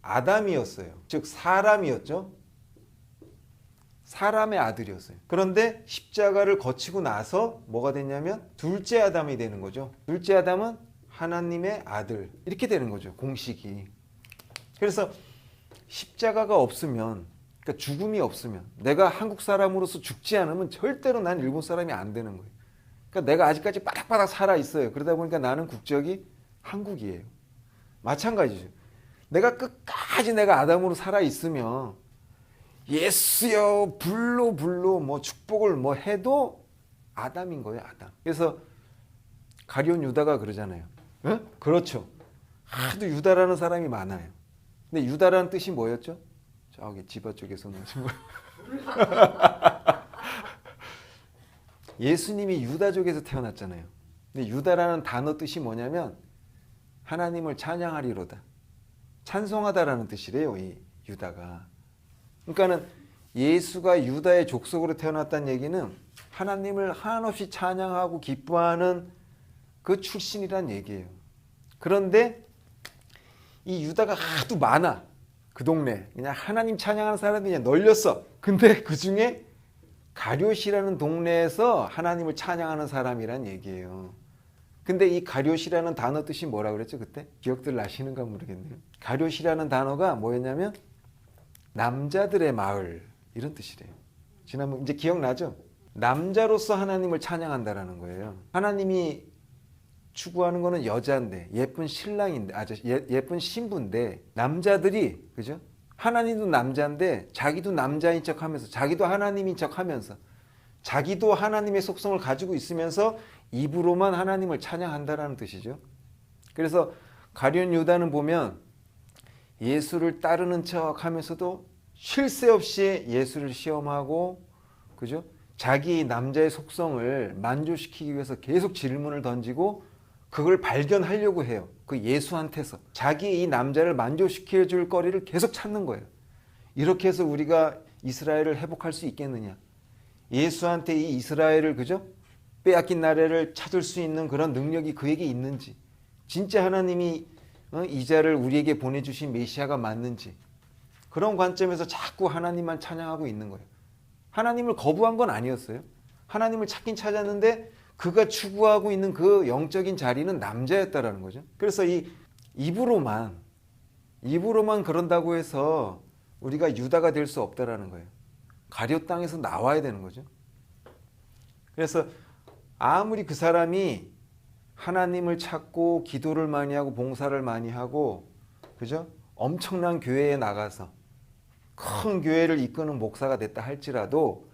아담이었어요. 즉 사람이었죠. 사람의 아들이었어요. 그런데 십자가를 거치고 나서 뭐가 됐냐면 둘째 아담이 되는 거죠. 둘째 아담은 하나님의 아들. 이렇게 되는 거죠. 공식이. 그래서 십자가가 없으면, 그러니까 죽음이 없으면, 내가 한국 사람으로서 죽지 않으면 절대로 난 일본 사람이 안 되는 거예요. 그러니까 내가 아직까지 바닥바닥 살아 있어요. 그러다 보니까 나는 국적이 한국이에요. 마찬가지죠. 내가 끝까지 내가 아담으로 살아 있으면 예수여 불로 뭐 축복을 뭐 해도 아담인 거예요. 아담. 그래서 가룟 유다가 그러잖아요. 응? 그렇죠. 하도 유다라는 사람이 많아요. 근데 유다라는 뜻이 뭐였죠? 저기 지바 쪽에서 나신 거. 예수님이 유다족에서 태어났잖아요. 근데 유다라는 단어 뜻이 뭐냐면 하나님을 찬양하리로다. 찬송하다라는 뜻이래요. 이 유다가. 그러니까는 예수가 유다의 족속으로 태어났다는 얘기는 하나님을 한없이 찬양하고 기뻐하는 그 출신이란 얘기예요. 그런데 이 유다가 하도 많아. 그 동네. 그냥 하나님 찬양하는 사람들이 그냥 널렸어. 근데 그 중에 가룟이라는 동네에서 하나님을 찬양하는 사람이란 얘기예요. 근데 이 가룟이라는 단어 뜻이 뭐라 그랬죠? 그때? 기억들 나시는가 모르겠네요. 가룟이라는 단어가 뭐였냐면 남자들의 마을 이런 뜻이래요. 지난번 이제 기억나죠? 남자로서 하나님을 찬양한다라는 거예요. 하나님이 추구하는 거는 여자인데 예쁜 신랑인데 예쁜 신부인데 남자들이 그죠? 하나님도 남자인데 자기도 남자인 척하면서 자기도 하나님인 척하면서 자기도 하나님의 속성을 가지고 있으면서 입으로만 하나님을 찬양한다라는 뜻이죠. 그래서 가룟 유다는 보면 예수를 따르는 척하면서도 쉴 새 없이 예수를 시험하고 그죠? 자기 남자의 속성을 만족시키기 위해서 계속 질문을 던지고 그걸 발견하려고 해요. 그 예수한테서 자기 이 남자를 만족시켜 줄 거리를 계속 찾는 거예요. 이렇게 해서 우리가 이스라엘을 회복할 수 있겠느냐? 예수한테 이 이스라엘을 그죠? 빼앗긴 나라를 찾을 수 있는 그런 능력이 그에게 있는지, 진짜 하나님이 이 자를 우리에게 보내주신 메시아가 맞는지, 그런 관점에서 자꾸 하나님만 찬양하고 있는 거예요. 하나님을 거부한 건 아니었어요. 하나님을 찾긴 찾았는데 그가 추구하고 있는 그 영적인 자리는 남자였다라는 거죠. 그래서 이 입으로만 그런다고 해서 우리가 유다가 될 수 없다라는 거예요. 가룟 땅에서 나와야 되는 거죠. 그래서 아무리 그 사람이 하나님을 찾고 기도를 많이 하고 봉사를 많이 하고 그죠? 엄청난 교회에 나가서 큰 교회를 이끄는 목사가 됐다 할지라도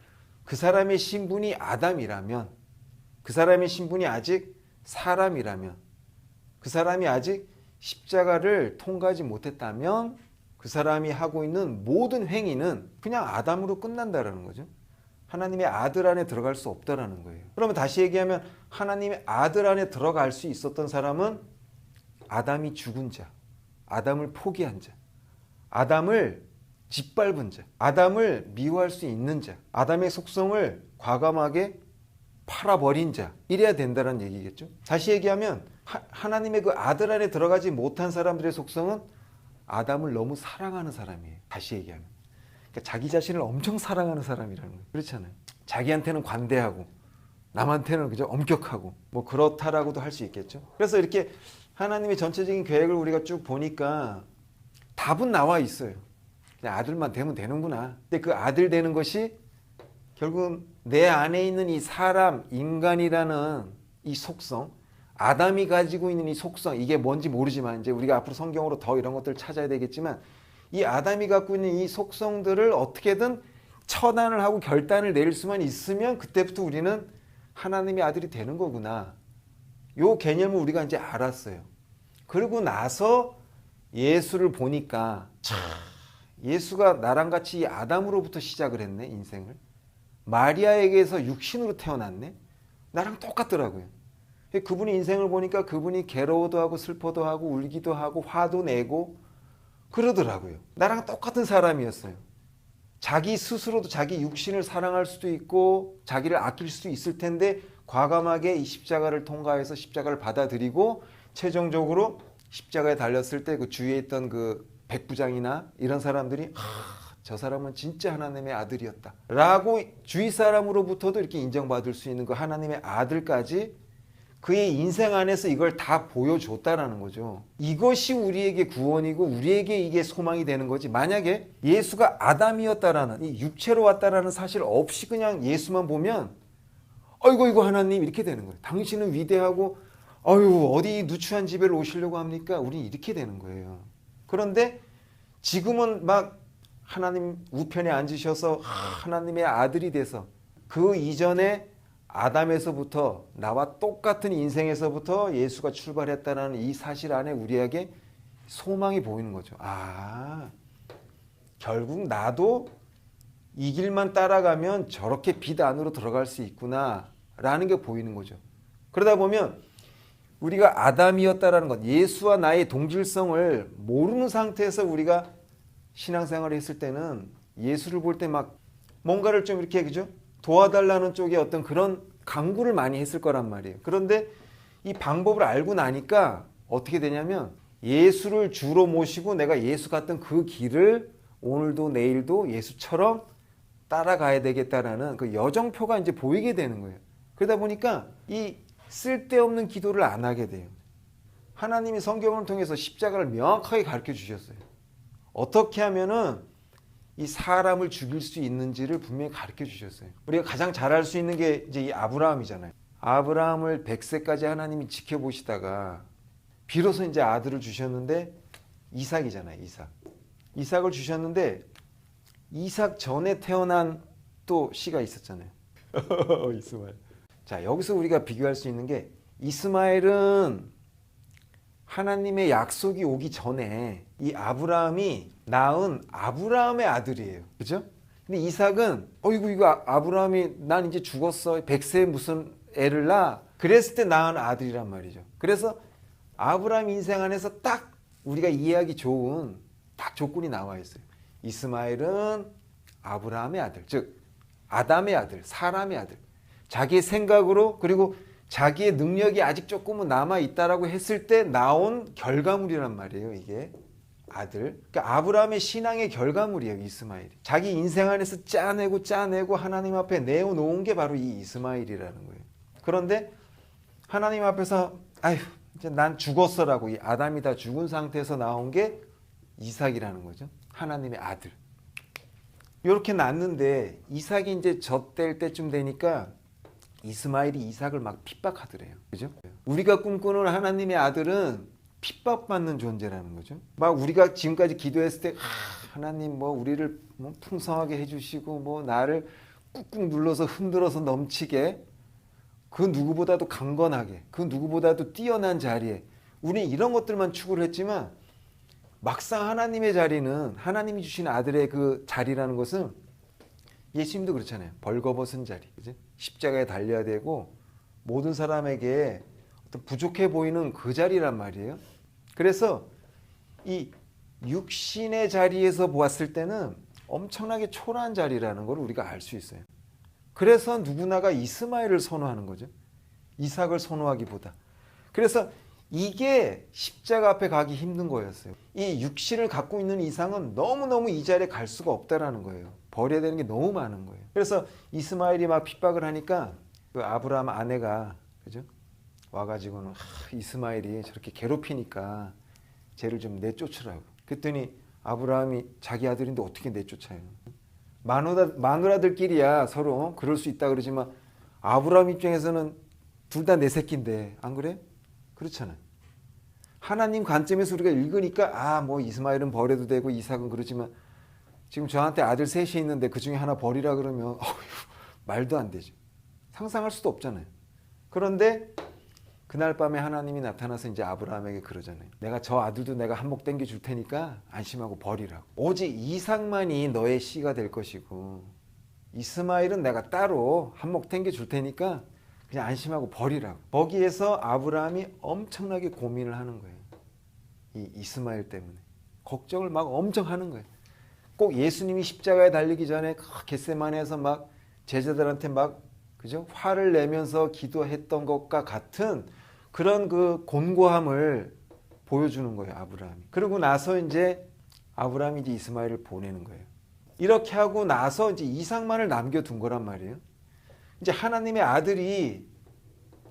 그 사람의 신분이 아담이라면, 그 사람의 신분이 아직 사람이라면, 그 사람이 아직 십자가를 통과하지 못했다면 그 사람이 하고 있는 모든 행위는 그냥 아담으로 끝난다라는 거죠. 하나님의 아들 안에 들어갈 수 없다라는 거예요. 그러면 다시 얘기하면 하나님의 아들 안에 들어갈 수 있었던 사람은 아담이 죽은 자, 아담을 포기한 자, 아담을 짓밟은 자, 아담을 미워할 수 있는 자, 아담의 속성을 과감하게 팔아버린 자, 이래야 된다는 얘기겠죠. 다시 얘기하면 하나님의 그 아들 안에 들어가지 못한 사람들의 속성은 아담을 너무 사랑하는 사람이에요. 다시 얘기하면 그러니까 자기 자신을 엄청 사랑하는 사람이라는 거예요. 그렇잖아요. 자기한테는 관대하고 남한테는 그저 엄격하고 뭐 그렇다라고도 할 수 있겠죠. 그래서 이렇게 하나님의 전체적인 계획을 우리가 쭉 보니까 답은 나와 있어요. 그냥 아들만 되면 되는구나. 근데 그 아들 되는 것이 결국은 내 안에 있는 이 사람, 인간이라는 이 속성, 아담이 가지고 있는 이 속성, 이게 뭔지 모르지만 이제 우리가 앞으로 성경으로 더 이런 것들을 찾아야 되겠지만 이 아담이 갖고 있는 이 속성들을 어떻게든 처단을 하고 결단을 내릴 수만 있으면 그때부터 우리는 하나님의 아들이 되는 거구나. 요 개념을 우리가 이제 알았어요. 그러고 나서 예수를 보니까 예수가 나랑 같이 이 아담으로부터 시작을 했네, 인생을. 마리아에게서 육신으로 태어났네. 나랑 똑같더라고요. 그분이 인생을 보니까 그분이 괴로워도 하고 슬퍼도 하고 울기도 하고 화도 내고 그러더라고요. 나랑 똑같은 사람이었어요. 자기 스스로도 자기 육신을 사랑할 수도 있고 자기를 아낄 수도 있을 텐데 과감하게 이 십자가를 통과해서 십자가를 받아들이고 최종적으로 십자가에 달렸을 때 그 주위에 있던 그 백부장이나 이런 사람들이 저 사람은 진짜 하나님의 아들이었다 라고 주위 사람으로부터도 이렇게 인정받을 수 있는 그 하나님의 아들까지 그의 인생 안에서 이걸 다 보여줬다라는 거죠. 이것이 우리에게 구원이고 우리에게 이게 소망이 되는 거지. 만약에 예수가 아담이었다라는 이 육체로 왔다라는 사실 없이 그냥 예수만 보면 아이고 이거 하나님 이렇게 되는 거예요. 당신은 위대하고 아유 어디 누추한 집에 오시려고 합니까? 우리 이렇게 되는 거예요. 그런데 지금은 막 하나님 우편에 앉으셔서 하나님의 아들이 돼서 그 이전에 아담에서부터 나와 똑같은 인생에서부터 예수가 출발했다는 이 사실 안에 우리에게 소망이 보이는 거죠. 아, 결국 나도 이 길만 따라가면 저렇게 빛 안으로 들어갈 수 있구나라는 게 보이는 거죠. 그러다 보면 우리가 아담이었다라는 것, 예수와 나의 동질성을 모르는 상태에서 우리가 신앙생활을 했을 때는 예수를 볼 때 막 뭔가를 좀 이렇게 그죠? 도와달라는 쪽에 어떤 그런 강구를 많이 했을 거란 말이에요. 그런데 이 방법을 알고 나니까 어떻게 되냐면 예수를 주로 모시고 내가 예수 같던 그 길을 오늘도 내일도 예수처럼 따라가야 되겠다라는 그 여정표가 이제 보이게 되는 거예요. 그러다 보니까 이 쓸데없는 기도를 안 하게 돼요. 하나님이 성경을 통해서 십자가를 명확하게 가르쳐 주셨어요. 어떻게 하면은 이 사람을 죽일 수 있는지를 분명히 가르쳐 주셨어요. 우리가 가장 잘 알 수 있는 게 이제 이 아브라함이잖아요. 아브라함을 100세까지 하나님이 지켜보시다가 비로소 이제 아들을 주셨는데 이삭이잖아요. 이삭을 주셨는데 이삭 전에 태어난 또 씨가 있었잖아요. 이스마엘. 자, 여기서 우리가 비교할 수 있는 게 이스마엘은 하나님의 약속이 오기 전에 이 아브라함이 낳은 아브라함의 아들이에요. 그죠? 근데 이삭은 어이구 이거 아브라함이 난 이제 죽었어. 100세에 무슨 애를 낳아. 그랬을 때 낳은 아들이란 말이죠. 그래서 아브라함 인생 안에서 딱 우리가 이해하기 좋은 딱 조건이 나와 있어요. 이스마엘은 아브라함의 아들, 즉 아담의 아들, 사람의 아들. 자기의 생각으로 그리고 자기의 능력이 아직 조금은 남아있다라고 했을 때 나온 결과물이란 말이에요. 이게 아들. 그러니까 아브라함의 신앙의 결과물이에요. 이스마엘이. 자기 인생 안에서 짜내고 하나님 앞에 내어놓은 게 바로 이 이스마엘이라는 거예요. 그런데 하나님 앞에서 아휴 이제 난 죽었어라고 이 아담이 다 죽은 상태에서 나온 게 이삭이라는 거죠. 하나님의 아들. 이렇게 낳는데 이삭이 이제 젖될 때쯤 되니까 이스마엘이 이삭을 막 핍박하더래요. 그죠? 우리가 꿈꾸는 하나님의 아들은 핍박받는 존재라는 거죠. 막 우리가 지금까지 기도했을 때 하나님 뭐 우리를 뭐 풍성하게 해주시고 뭐 나를 꾹꾹 눌러서 흔들어서 넘치게 그 누구보다도 강건하게 그 누구보다도 뛰어난 자리에 우리 이런 것들만 추구를 했지만 막상 하나님의 자리는 하나님이 주신 아들의 그 자리라는 것은 예수님도 그렇잖아요. 벌거벗은 자리. 그치? 십자가에 달려야 되고 모든 사람에게 어떤 부족해 보이는 그 자리란 말이에요. 그래서 이 육신의 자리에서 보았을 때는 엄청나게 초라한 자리라는 걸 우리가 알 수 있어요. 그래서 누구나가 이스마엘을 선호하는 거죠. 이삭을 선호하기보다. 그래서 이게 십자가 앞에 가기 힘든 거였어요. 이 육신을 갖고 있는 이상은 너무너무 이 자리에 갈 수가 없다라는 거예요. 버려야 되는 게 너무 많은 거예요. 그래서 이스마엘이 막 핍박을 하니까 그 아브라함 아내가 그죠? 와가지고는 이스마엘이 저렇게 괴롭히니까 쟤를 좀 내쫓으라고. 그랬더니 아브라함이 자기 아들인데 어떻게 내쫓아요? 마누라들끼리야 서로 그럴 수 있다 그러지만 아브라함 입장에서는 둘 다 내 새끼인데 안 그래? 그렇잖아요. 하나님 관점에서 우리가 읽으니까 뭐 이스마엘은 버려도 되고 이삭은 그러지만 지금 저한테 아들 셋이 있는데 그 중에 하나 버리라 그러면 말도 안 되죠. 상상할 수도 없잖아요. 그런데 그날 밤에 하나님이 나타나서 이제 아브라함에게 그러잖아요. 내가 저 아들도 내가 한몫 땡겨 줄 테니까 안심하고 버리라고. 오직 이삭만이 너의 씨가 될 것이고 이스마엘은 내가 따로 한몫 땡겨 줄 테니까 그냥 안심하고 버리라고. 거기에서 아브라함이 엄청나게 고민을 하는 거예요. 이 이스마엘 때문에. 걱정을 막 엄청 하는 거예요. 꼭 예수님이 십자가에 달리기 전에 겟세마네에서 막 제자들한테 막 그죠? 화를 내면서 기도했던 것과 같은 그런 그 곤고함을 보여주는 거예요, 아브라함이. 그러고 나서 이제 아브라함이 이제 이스마엘을 보내는 거예요. 이렇게 하고 나서 이제 이삭만을 남겨둔 거란 말이에요. 이제 하나님의 아들이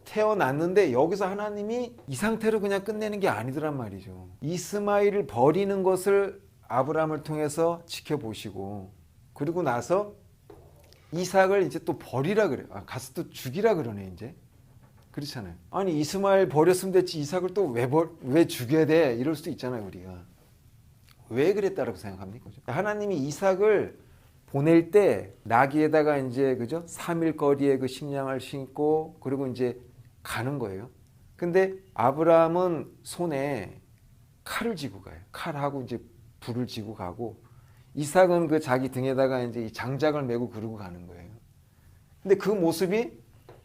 태어났는데 여기서 하나님이 이 상태로 그냥 끝내는 게 아니더란 말이죠. 이스마엘을 버리는 것을 아브라함을 통해서 지켜보시고 그리고 나서 이삭을 이제 또 버리라 그래요. 가서 또 죽이라 그러네 이제. 그렇잖아요. 아니 이스마엘 버렸으면 됐지 이삭을 또 왜 죽여야 돼? 이럴 수도 있잖아요 우리가. 왜 그랬다라고 생각합니까? 하나님이 이삭을 보낼 때 나귀에다가 이제 그죠? 3일 거리에 그 식량을 신고 그리고 이제 가는 거예요. 근데 아브라함은 손에 칼을 쥐고 가요. 칼하고 이제 불을 쥐고 가고 이삭은 그 자기 등에다가 이제 이 장작을 메고 그러고 가는 거예요. 근데 그 모습이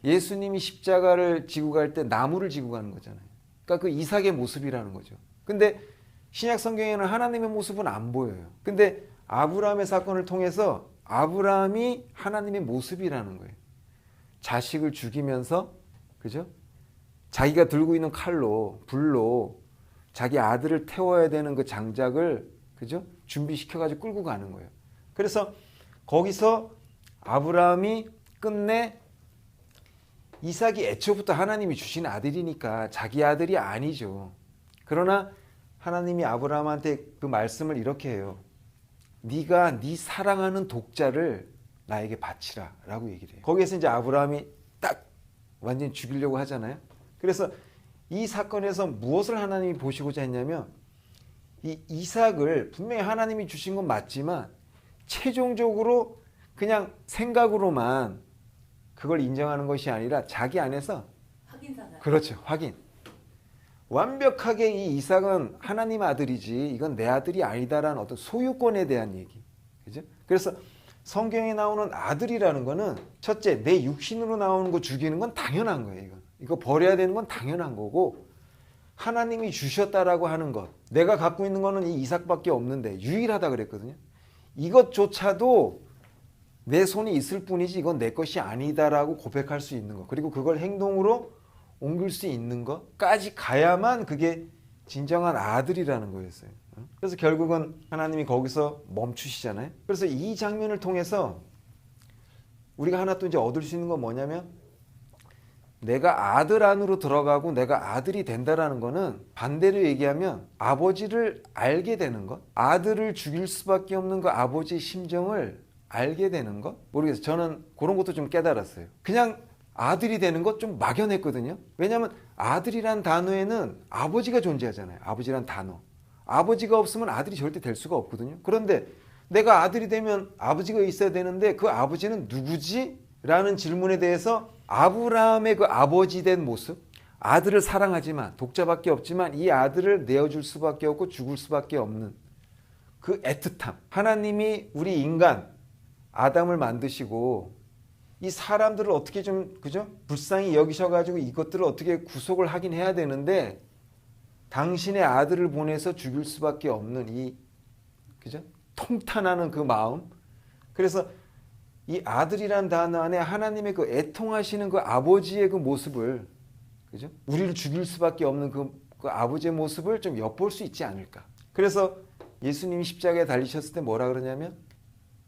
예수님이 십자가를 지고 갈 때 나무를 지고 가는 거잖아요. 그러니까 그 이삭의 모습이라는 거죠. 근데 신약 성경에는 하나님의 모습은 안 보여요. 근데 아브라함의 사건을 통해서 아브라함이 하나님의 모습이라는 거예요. 자식을 죽이면서 그죠? 자기가 들고 있는 칼로 불로 자기 아들을 태워야 되는 그 장작을 그죠? 준비시켜 가지고 끌고 가는 거예요. 그래서 거기서 아브라함이 끝내 이삭이 애초부터 하나님이 주신 아들이니까 자기 아들이 아니죠. 그러나 하나님이 아브라함한테 그 말씀을 이렇게 해요. 네가 네 사랑하는 독자를 나에게 바치라 라고 얘기를 해요. 거기에서 이제 아브라함이 딱 완전히 죽이려고 하잖아요. 그래서 이 사건에서 무엇을 하나님이 보시고자 했냐면 이 이삭을 분명히 하나님이 주신 건 맞지만 최종적으로 그냥 생각으로만 그걸 인정하는 것이 아니라 자기 안에서 확인사상. 그렇죠. 확인. 완벽하게 이 이삭은 하나님 아들이지 이건 내 아들이 아니다라는 어떤 소유권에 대한 얘기. 그죠? 그래서 성경에 나오는 아들이라는 거는 첫째 내 육신으로 나오는 거 죽이는 건 당연한 거예요. 이거 버려야 되는 건 당연한 거고 하나님이 주셨다라고 하는 것. 내가 갖고 있는 거는 이 이삭밖에 없는데 유일하다 그랬거든요. 이것조차도 내 손에 있을 뿐이지 이건 내 것이 아니다라고 고백할 수 있는 것. 그리고 그걸 행동으로 옮길 수 있는 것까지 가야만 그게 진정한 아들이라는 거였어요. 그래서 결국은 하나님이 거기서 멈추시잖아요. 그래서 이 장면을 통해서 우리가 하나 또 이제 얻을 수 있는 건 뭐냐면 내가 아들 안으로 들어가고 내가 아들이 된다라는 거는 반대로 얘기하면 아버지를 알게 되는 것, 아들을 죽일 수밖에 없는 그 아버지의 심정을 알게 되는 것. 모르겠어요. 저는 그런 것도 좀 깨달았어요. 그냥 아들이 되는 것 좀 막연했거든요. 왜냐하면 아들이란 단어에는 아버지가 존재하잖아요. 아버지란 단어. 아버지가 없으면 아들이 절대 될 수가 없거든요. 그런데 내가 아들이 되면 아버지가 있어야 되는데 그 아버지는 누구지? 라는 질문에 대해서 아브라함의 그 아버지 된 모습, 아들을 사랑하지만 독자밖에 없지만 이 아들을 내어줄 수밖에 없고 죽을 수밖에 없는 그 애틋함. 하나님이 우리 인간 아담을 만드시고 이 사람들을 어떻게 좀 그죠? 불쌍히 여기셔가지고 이것들을 어떻게 구속을 하긴 해야 되는데 당신의 아들을 보내서 죽일 수밖에 없는 이 그죠? 통탄하는 그 마음. 그래서 이 아들이란 단어 안에 하나님의 그 애통하시는 그 아버지의 그 모습을 그죠? 우리를 죽일 수밖에 없는 그 아버지의 모습을 좀 엿볼 수 있지 않을까. 그래서 예수님이 십자가에 달리셨을 때 뭐라 그러냐면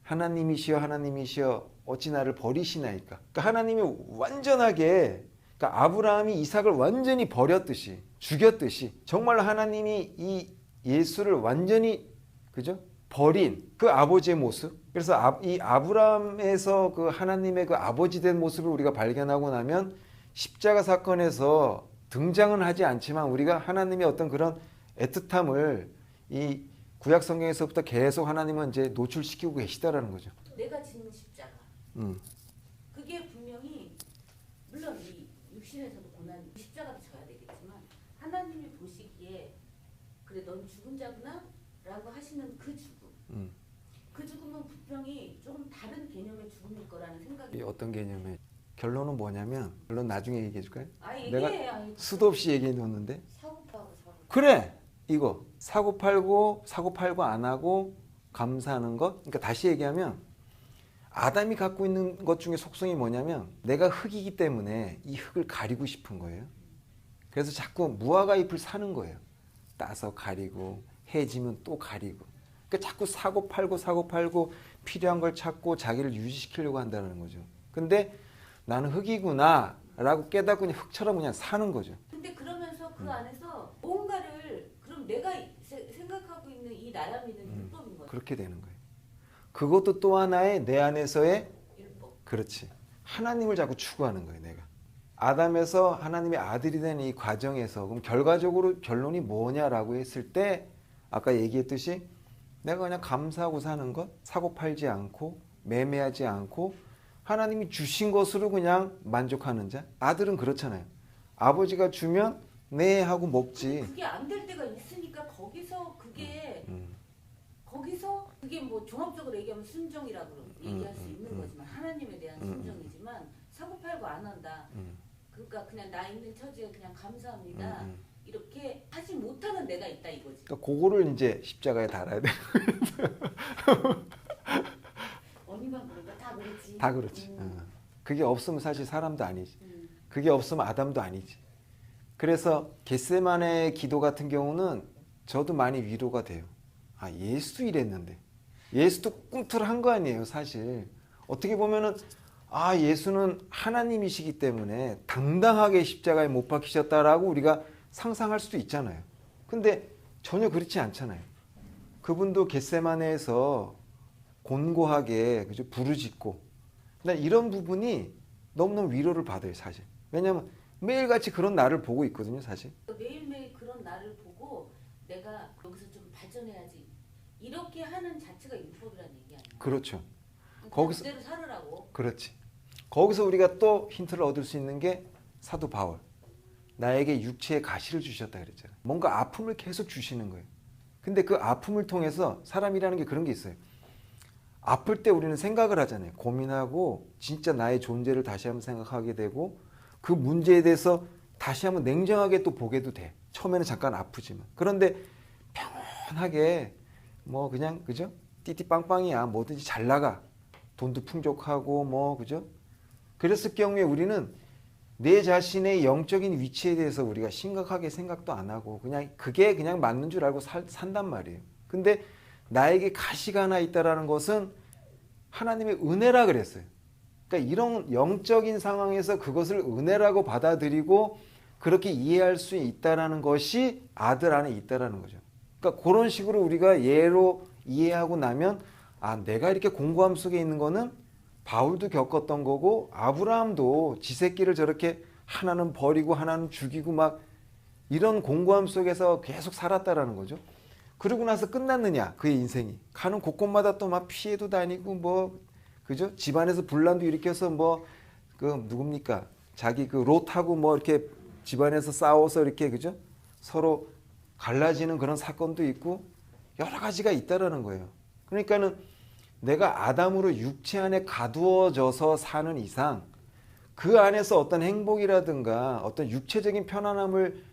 하나님이시여 하나님이시여 어찌 나를 버리시나이까. 그러니까 하나님이 완전하게 그러니까 아브라함이 이삭을 완전히 버렸듯이 죽였듯이 정말 하나님이 이 예수를 완전히 그죠? 버린 그 아버지의 모습. 그래서 이 아브라함에서 그 하나님의 그 아버지 된 모습을 우리가 발견하고 나면 십자가 사건에서 등장은 하지 않지만 우리가 하나님의 어떤 그런 애틋함을 이 구약 성경에서부터 계속 하나님은 이제 노출시키고 계시다라는 거죠. 내가 짓는 십자가. 음. 그게 분명히 물론 이 육신에서도 고난 십자가도 져야 되겠지만 하나님이 보시기에 그래 넌 죽은 자구나 라고 하시는 그 죽음. 그 죽음은 분명히 조금 다른 개념의 죽음일 거라는 생각이. 이 어떤 개념에 결론은 뭐냐면 결론 나중에 얘기해 줄까요? 내가 수도 없이 얘기해 놨는데 사고파고 그래 이거 사고 팔고 안 하고 감사하는 것. 그러니까 다시 얘기하면 아담이 갖고 있는 것 중에 속성이 뭐냐면 내가 흙이기 때문에 이 흙을 가리고 싶은 거예요. 그래서 자꾸 무화과 잎을 사는 거예요. 따서 가리고 해지면 또 가리고. 그러니까 자꾸 사고 팔고 필요한 걸 찾고 자기를 유지시키려고 한다는 거죠. 근데 나는 흙이구나 라고 깨닫고 그냥 흙처럼 그냥 사는 거죠. 근데 그러면서 그 안에서 뭔가를 그럼 내가 생각하고 있는 이 나라미는 율법인 거예요. 그렇게 되는 거예요. 그것도 또 하나의 내 안에서의 율법. 그렇지. 하나님을 자꾸 추구하는 거예요, 내가. 아담에서 하나님의 아들이 된 이 과정에서 그럼 결과적으로 결론이 뭐냐라고 했을 때 아까 얘기했듯이 내가 그냥 감사하고 사는 것, 사고 팔지 않고 매매하지 않고 하나님이 주신 것으로 그냥 만족하는 자. 아들은 그렇잖아요. 아버지가 주면 네 하고 먹지. 그게 안 될 때가 있으니까 거기서 그게 뭐 종합적으로 얘기하면 순종이라고 얘기할 수 있는 거지만 하나님에 대한 순종이지만 사고 팔고 안 한다. 그러니까 그냥 나 있는 처지에 그냥 감사합니다. 이렇게 하지 못하는 내가 있다 이거지. 그러니까 그거를 이제 십자가에 달아야 돼. 언니만 그런가? 다 그렇지. 다 그렇지. 그게 없으면 사실 사람도 아니지. 그게 없으면 아담도 아니지. 그래서 겟세마네 기도 같은 경우는 저도 많이 위로가 돼요. 아, 예수도 이랬는데. 예수도 꿈틀한 거 아니에요, 사실. 어떻게 보면은 아, 예수는 하나님이시기 때문에 당당하게 십자가에 못 박히셨다라고 우리가 상상할 수도 있잖아요. 근데 전혀 그렇지 않잖아요. 그분도 겟세마네에서 곤고하게 그죠? 부르짖고. 난 이런 부분이 너무너무 위로를 받아요, 사실. 왜냐하면 매일같이 그런 나를 보고 있거든요, 사실. 매일매일 그런 나를 보고 내가 여기서 좀 발전해야지. 이렇게 하는 자체가 율법이라는 얘기 아니야. 그렇죠. 거기서 그대로 살으라고. 그렇지. 거기서 우리가 또 힌트를 얻을 수 있는 게 사도 바울. 나에게 육체의 가시를 주셨다 그랬잖아요. 뭔가 아픔을 계속 주시는 거예요. 근데 그 아픔을 통해서 사람이라는 게 그런 게 있어요. 아플 때 우리는 생각을 하잖아요. 고민하고 진짜 나의 존재를 다시 한번 생각하게 되고 그 문제에 대해서 다시 한번 냉정하게 또 보게도 돼. 처음에는 잠깐 아프지만. 그런데 평온하게 뭐 그냥 그죠? 띠띠빵빵이야. 뭐든지 잘 나가. 돈도 풍족하고 뭐 그죠? 그랬을 경우에 우리는 내 자신의 영적인 위치에 대해서 우리가 심각하게 생각도 안 하고 그냥 그게 그냥 맞는 줄 알고 산단 말이에요. 근데 나에게 가시가 하나 있다라는 것은 하나님의 은혜라 그랬어요. 그러니까 이런 영적인 상황에서 그것을 은혜라고 받아들이고 그렇게 이해할 수 있다라는 것이 아들 안에 있다라는 거죠. 그러니까 그런 식으로 우리가 예로 이해하고 나면 아, 내가 이렇게 공고함 속에 있는 거는 바울도 겪었던 거고 아브라함도 지 새끼를 저렇게 하나는 버리고 하나는 죽이고 막 이런 공고함 속에서 계속 살았다라는 거죠. 그러고 나서 끝났느냐 그의 인생이. 가는 곳곳마다 또 막 피해도 다니고 뭐 그죠? 집안에서 분란도 일으켜서 뭐 그 누굽니까? 자기 그 롯하고 뭐 이렇게 집안에서 싸워서 이렇게 그죠? 서로 갈라지는 그런 사건도 있고 여러 가지가 있다라는 거예요. 그러니까는 내가 아담으로 육체 안에 가두어져서 사는 이상 그 안에서 어떤 행복이라든가 어떤 육체적인 편안함을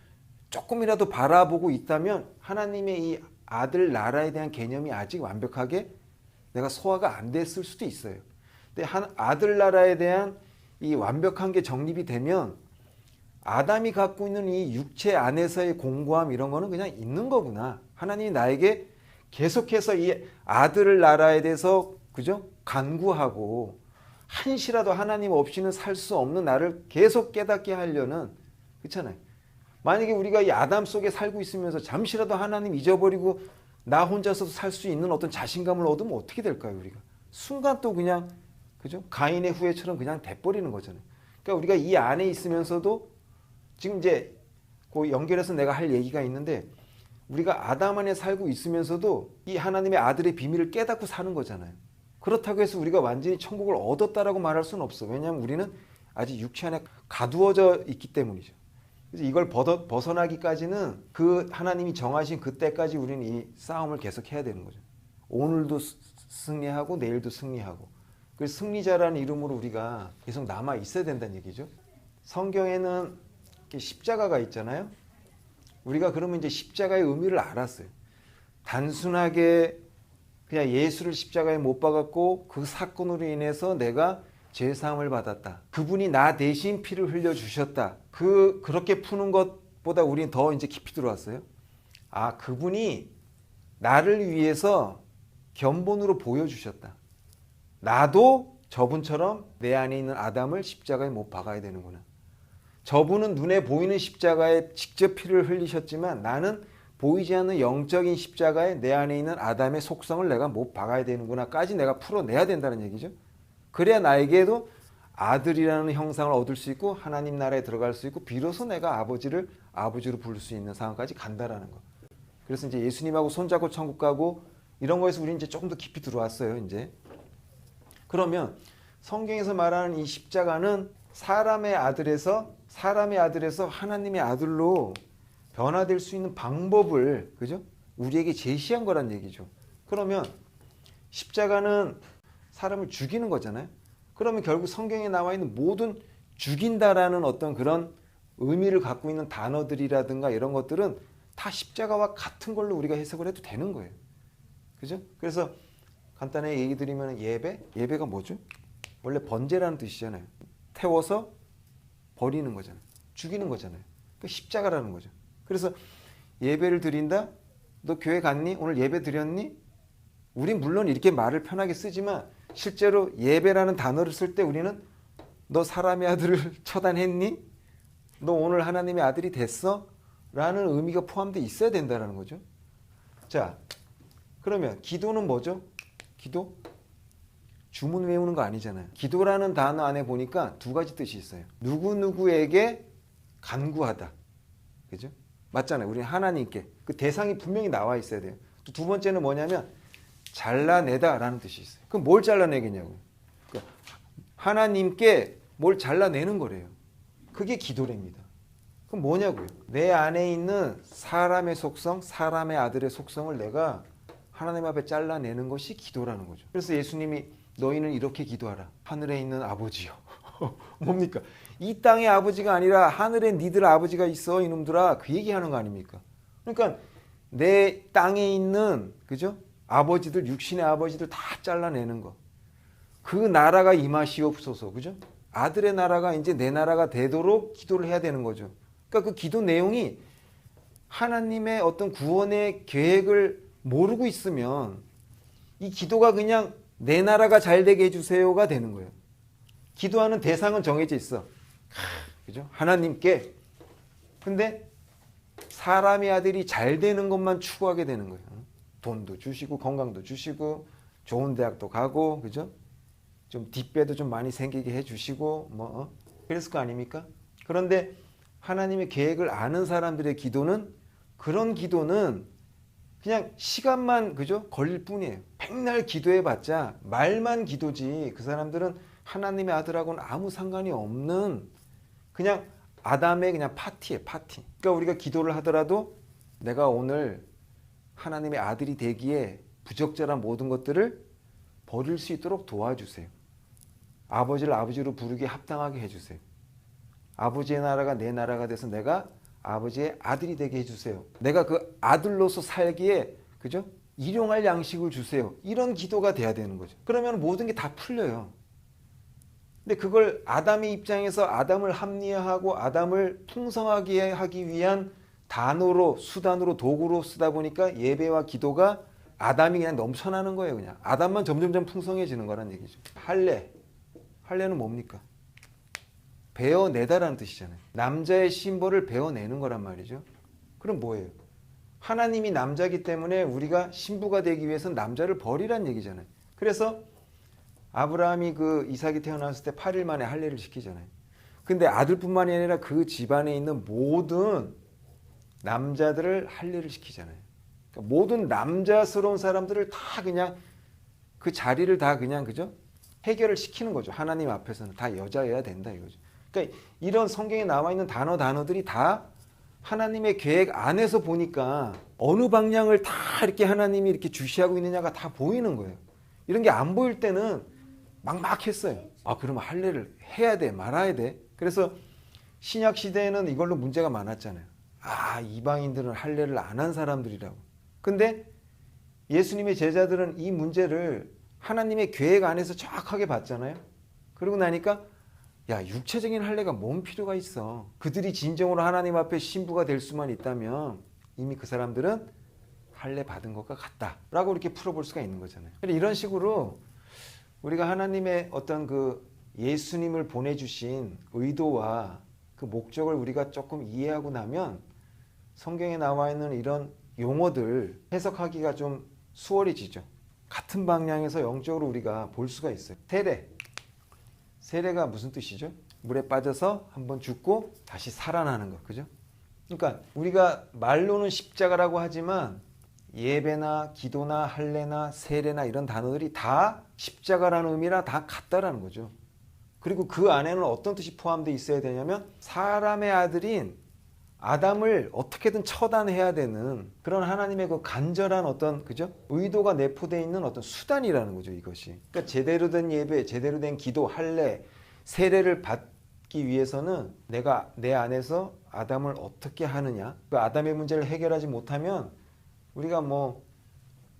조금이라도 바라보고 있다면 하나님의 이 아들 나라에 대한 개념이 아직 완벽하게 내가 소화가 안 됐을 수도 있어요. 근데 아들 나라에 대한 이 완벽한 게 정립이 되면 아담이 갖고 있는 이 육체 안에서의 공고함 이런 거는 그냥 있는 거구나. 하나님이 나에게 계속해서 이 아들 나라에 대해서 그죠? 간구하고 한시라도 하나님 없이는 살 수 없는 나를 계속 깨닫게 하려는 그렇잖아요. 만약에 우리가 이 아담 속에 살고 있으면서 잠시라도 하나님 잊어버리고 나 혼자서도 살 수 있는 어떤 자신감을 얻으면 어떻게 될까요, 우리가? 순간 또 그냥 그죠? 가인의 후예처럼 그냥 돼버리는 거잖아요. 그러니까 우리가 이 안에 있으면서도 지금 이제 그 연결해서 내가 할 얘기가 있는데 우리가 아담 안에 살고 있으면서도 이 하나님의 아들의 비밀을 깨닫고 사는 거잖아요. 그렇다고 해서 우리가 완전히 천국을 얻었다라고 말할 수는 없어. 왜냐하면 우리는 아직 육체 안에 가두어져 있기 때문이죠. 그래서 이걸 벗어나기까지는 그 하나님이 정하신 그때까지 우리는 이 싸움을 계속 해야 되는 거죠. 오늘도 승리하고 내일도 승리하고. 그래서 승리자라는 이름으로 우리가 계속 남아 있어야 된다는 얘기죠. 성경에는 십자가가 있잖아요. 우리가 그러면 이제 십자가의 의미를 알았어요. 단순하게 그냥 예수를 십자가에 못 박았고 그 사건으로 인해서 내가 죄사함을 받았다. 그분이 나 대신 피를 흘려 주셨다. 그렇게 푸는 것보다 우리는 더 이제 깊이 들어왔어요. 아, 그분이 나를 위해서 견본으로 보여주셨다. 나도 저분처럼 내 안에 있는 아담을 십자가에 못 박아야 되는구나. 저분은 눈에 보이는 십자가에 직접 피를 흘리셨지만 나는 보이지 않는 영적인 십자가에 내 안에 있는 아담의 속성을 내가 못 박아야 되는구나까지 내가 풀어내야 된다는 얘기죠. 그래야 나에게도 아들이라는 형상을 얻을 수 있고 하나님 나라에 들어갈 수 있고 비로소 내가 아버지를 아버지로 부를 수 있는 상황까지 간다라는 거. 그래서 이제 예수님하고 손잡고 천국 가고 이런 거에서 우리 이제 조금 더 깊이 들어왔어요. 이제 그러면 성경에서 말하는 이 십자가는 사람의 아들에서 하나님의 아들로 변화될 수 있는 방법을 그죠? 우리에게 제시한 거란 얘기죠. 그러면 십자가는 사람을 죽이는 거잖아요. 그러면 결국 성경에 나와 있는 모든 죽인다라는 어떤 그런 의미를 갖고 있는 단어들이라든가 이런 것들은 다 십자가와 같은 걸로 우리가 해석을 해도 되는 거예요. 그죠? 그래서 간단하게 얘기 드리면 예배가 뭐죠? 원래 번제라는 뜻이잖아요. 태워서 버리는 거잖아요. 죽이는 거잖아요. 그 십자가라는 거죠. 그래서 예배를 드린다? 너 교회 갔니? 오늘 예배 드렸니? 우린 물론 이렇게 말을 편하게 쓰지만 실제로 예배라는 단어를 쓸 때 우리는 너 사람의 아들을 처단했니? 너 오늘 하나님의 아들이 됐어? 라는 의미가 포함되어 있어야 된다는 거죠. 자, 그러면 기도는 뭐죠? 기도? 주문 외우는 거 아니잖아요. 기도라는 단어 안에 보니까 두 가지 뜻이 있어요. 누구누구에게 간구하다. 그죠? 맞잖아요. 우리는 하나님께. 그 대상이 분명히 나와 있어야 돼요. 또 두 번째는 뭐냐면 잘라내다 라는 뜻이 있어요. 그럼 뭘 잘라내겠냐고요. 그러니까 하나님께 뭘 잘라내는 거래요. 그게 기도랍니다. 그럼 뭐냐고요. 내 안에 있는 사람의 속성, 사람의 아들의 속성을 내가 하나님 앞에 잘라내는 것이 기도라는 거죠. 그래서 예수님이 너희는 이렇게 기도하라. 하늘에 있는 아버지요. 뭡니까? 이 땅의 아버지가 아니라 하늘에 니들 아버지가 있어 이놈들아. 그 얘기하는 거 아닙니까? 그러니까 내 땅에 있는 그죠? 아버지들, 육신의 아버지들 다 잘라내는 거. 그 나라가 임하시옵소서. 그죠? 아들의 나라가 이제 내 나라가 되도록 기도를 해야 되는 거죠. 그러니까 그 기도 내용이 하나님의 어떤 구원의 계획을 모르고 있으면 이 기도가 그냥 내 나라가 잘 되게 해주세요가 되는 거예요. 기도하는 대상은 정해져 있어. 그죠? 하나님께. 근데 사람의 아들이 잘 되는 것만 추구하게 되는 거예요. 돈도 주시고 건강도 주시고 좋은 대학도 가고 그죠? 좀 뒷배도 좀 많이 생기게 해주시고 그랬을 거 아닙니까? 그런데 하나님의 계획을 아는 사람들의 기도는 그런 기도는 그냥 시간만 그죠? 걸릴 뿐이에요. 백날 기도해봤자 말만 기도지 그 사람들은 하나님의 아들하고는 아무 상관이 없는 그냥 아담의 그냥 파티예요. 파티. 그러니까 우리가 기도를 하더라도 내가 오늘 하나님의 아들이 되기에 부적절한 모든 것들을 버릴 수 있도록 도와주세요. 아버지를 아버지로 부르기에 합당하게 해주세요. 아버지의 나라가 내 나라가 돼서 내가 아버지의 아들이 되게 해주세요. 내가 그 아들로서 살기에 그죠? 일용할 양식을 주세요. 이런 기도가 돼야 되는 거죠. 그러면 모든 게 다 풀려요. 근데 그걸 아담의 입장에서 아담을 합리화하고 아담을 풍성하게 하기 위한 단어로 수단으로 도구로 쓰다 보니까 예배와 기도가 아담이 그냥 넘쳐나는 거예요. 그냥 아담만 점점점 풍성해지는 거란 얘기죠. 할례는 뭡니까? 베어내다라는 뜻이잖아요. 남자의 심벌을 베어내는 거란 말이죠. 그럼 뭐예요? 하나님이 남자이기 때문에 우리가 신부가 되기 위해서는 남자를 버리란 얘기잖아요. 그래서 아브라함이 그 이삭이 태어났을 때 8일 만에 할례를 시키잖아요. 근데 아들뿐만이 아니라 그 집안에 있는 모든 남자들을 할례를 시키잖아요. 그러니까 모든 남자스러운 사람들을 다 그냥 그 자리를 다 그냥 그죠? 해결을 시키는 거죠. 하나님 앞에서는 다 여자여야 된다 이거죠. 그러니까 이런 성경에 나와 있는 단어들이 다 하나님의 계획 안에서 보니까 어느 방향을 다 이렇게 하나님이 이렇게 주시하고 있느냐가 다 보이는 거예요. 이런 게 안 보일 때는 막막했어요. 아, 그러면 할례를 해야 돼, 말아야 돼. 그래서 신약 시대에는 이걸로 문제가 많았잖아요. 아, 이방인들은 할례를 안 한 사람들이라고. 근데 예수님의 제자들은 이 문제를 하나님의 계획 안에서 정확하게 봤잖아요. 그러고 나니까 야, 육체적인 할례가 뭔 필요가 있어. 그들이 진정으로 하나님 앞에 신부가 될 수만 있다면 이미 그 사람들은 할례 받은 것과 같다라고 이렇게 풀어볼 수가 있는 거잖아요. 이런 식으로 우리가 하나님의 어떤 그 예수님을 보내주신 의도와 그 목적을 우리가 조금 이해하고 나면 성경에 나와 있는 이런 용어들 해석하기가 좀 수월해지죠. 같은 방향에서 영적으로 우리가 볼 수가 있어요. 세례가 무슨 뜻이죠? 물에 빠져서 한번 죽고 다시 살아나는 것, 그죠? 그러니까 우리가 말로는 십자가라고 하지만 예배나 기도나 할례나 세례나 이런 단어들이 다 십자가라는 의미라 다 같다라는 거죠. 그리고 그 안에는 어떤 뜻이 포함되어 있어야 되냐면 사람의 아들인 아담을 어떻게든 처단해야 되는 그런 하나님의 그 간절한 어떤 그죠? 의도가 내포되어 있는 어떤 수단이라는 거죠, 이것이. 그러니까 제대로 된 예배, 제대로 된 기도, 할례, 세례를 받기 위해서는 내가 내 안에서 아담을 어떻게 하느냐. 그 아담의 문제를 해결하지 못하면 우리가 뭐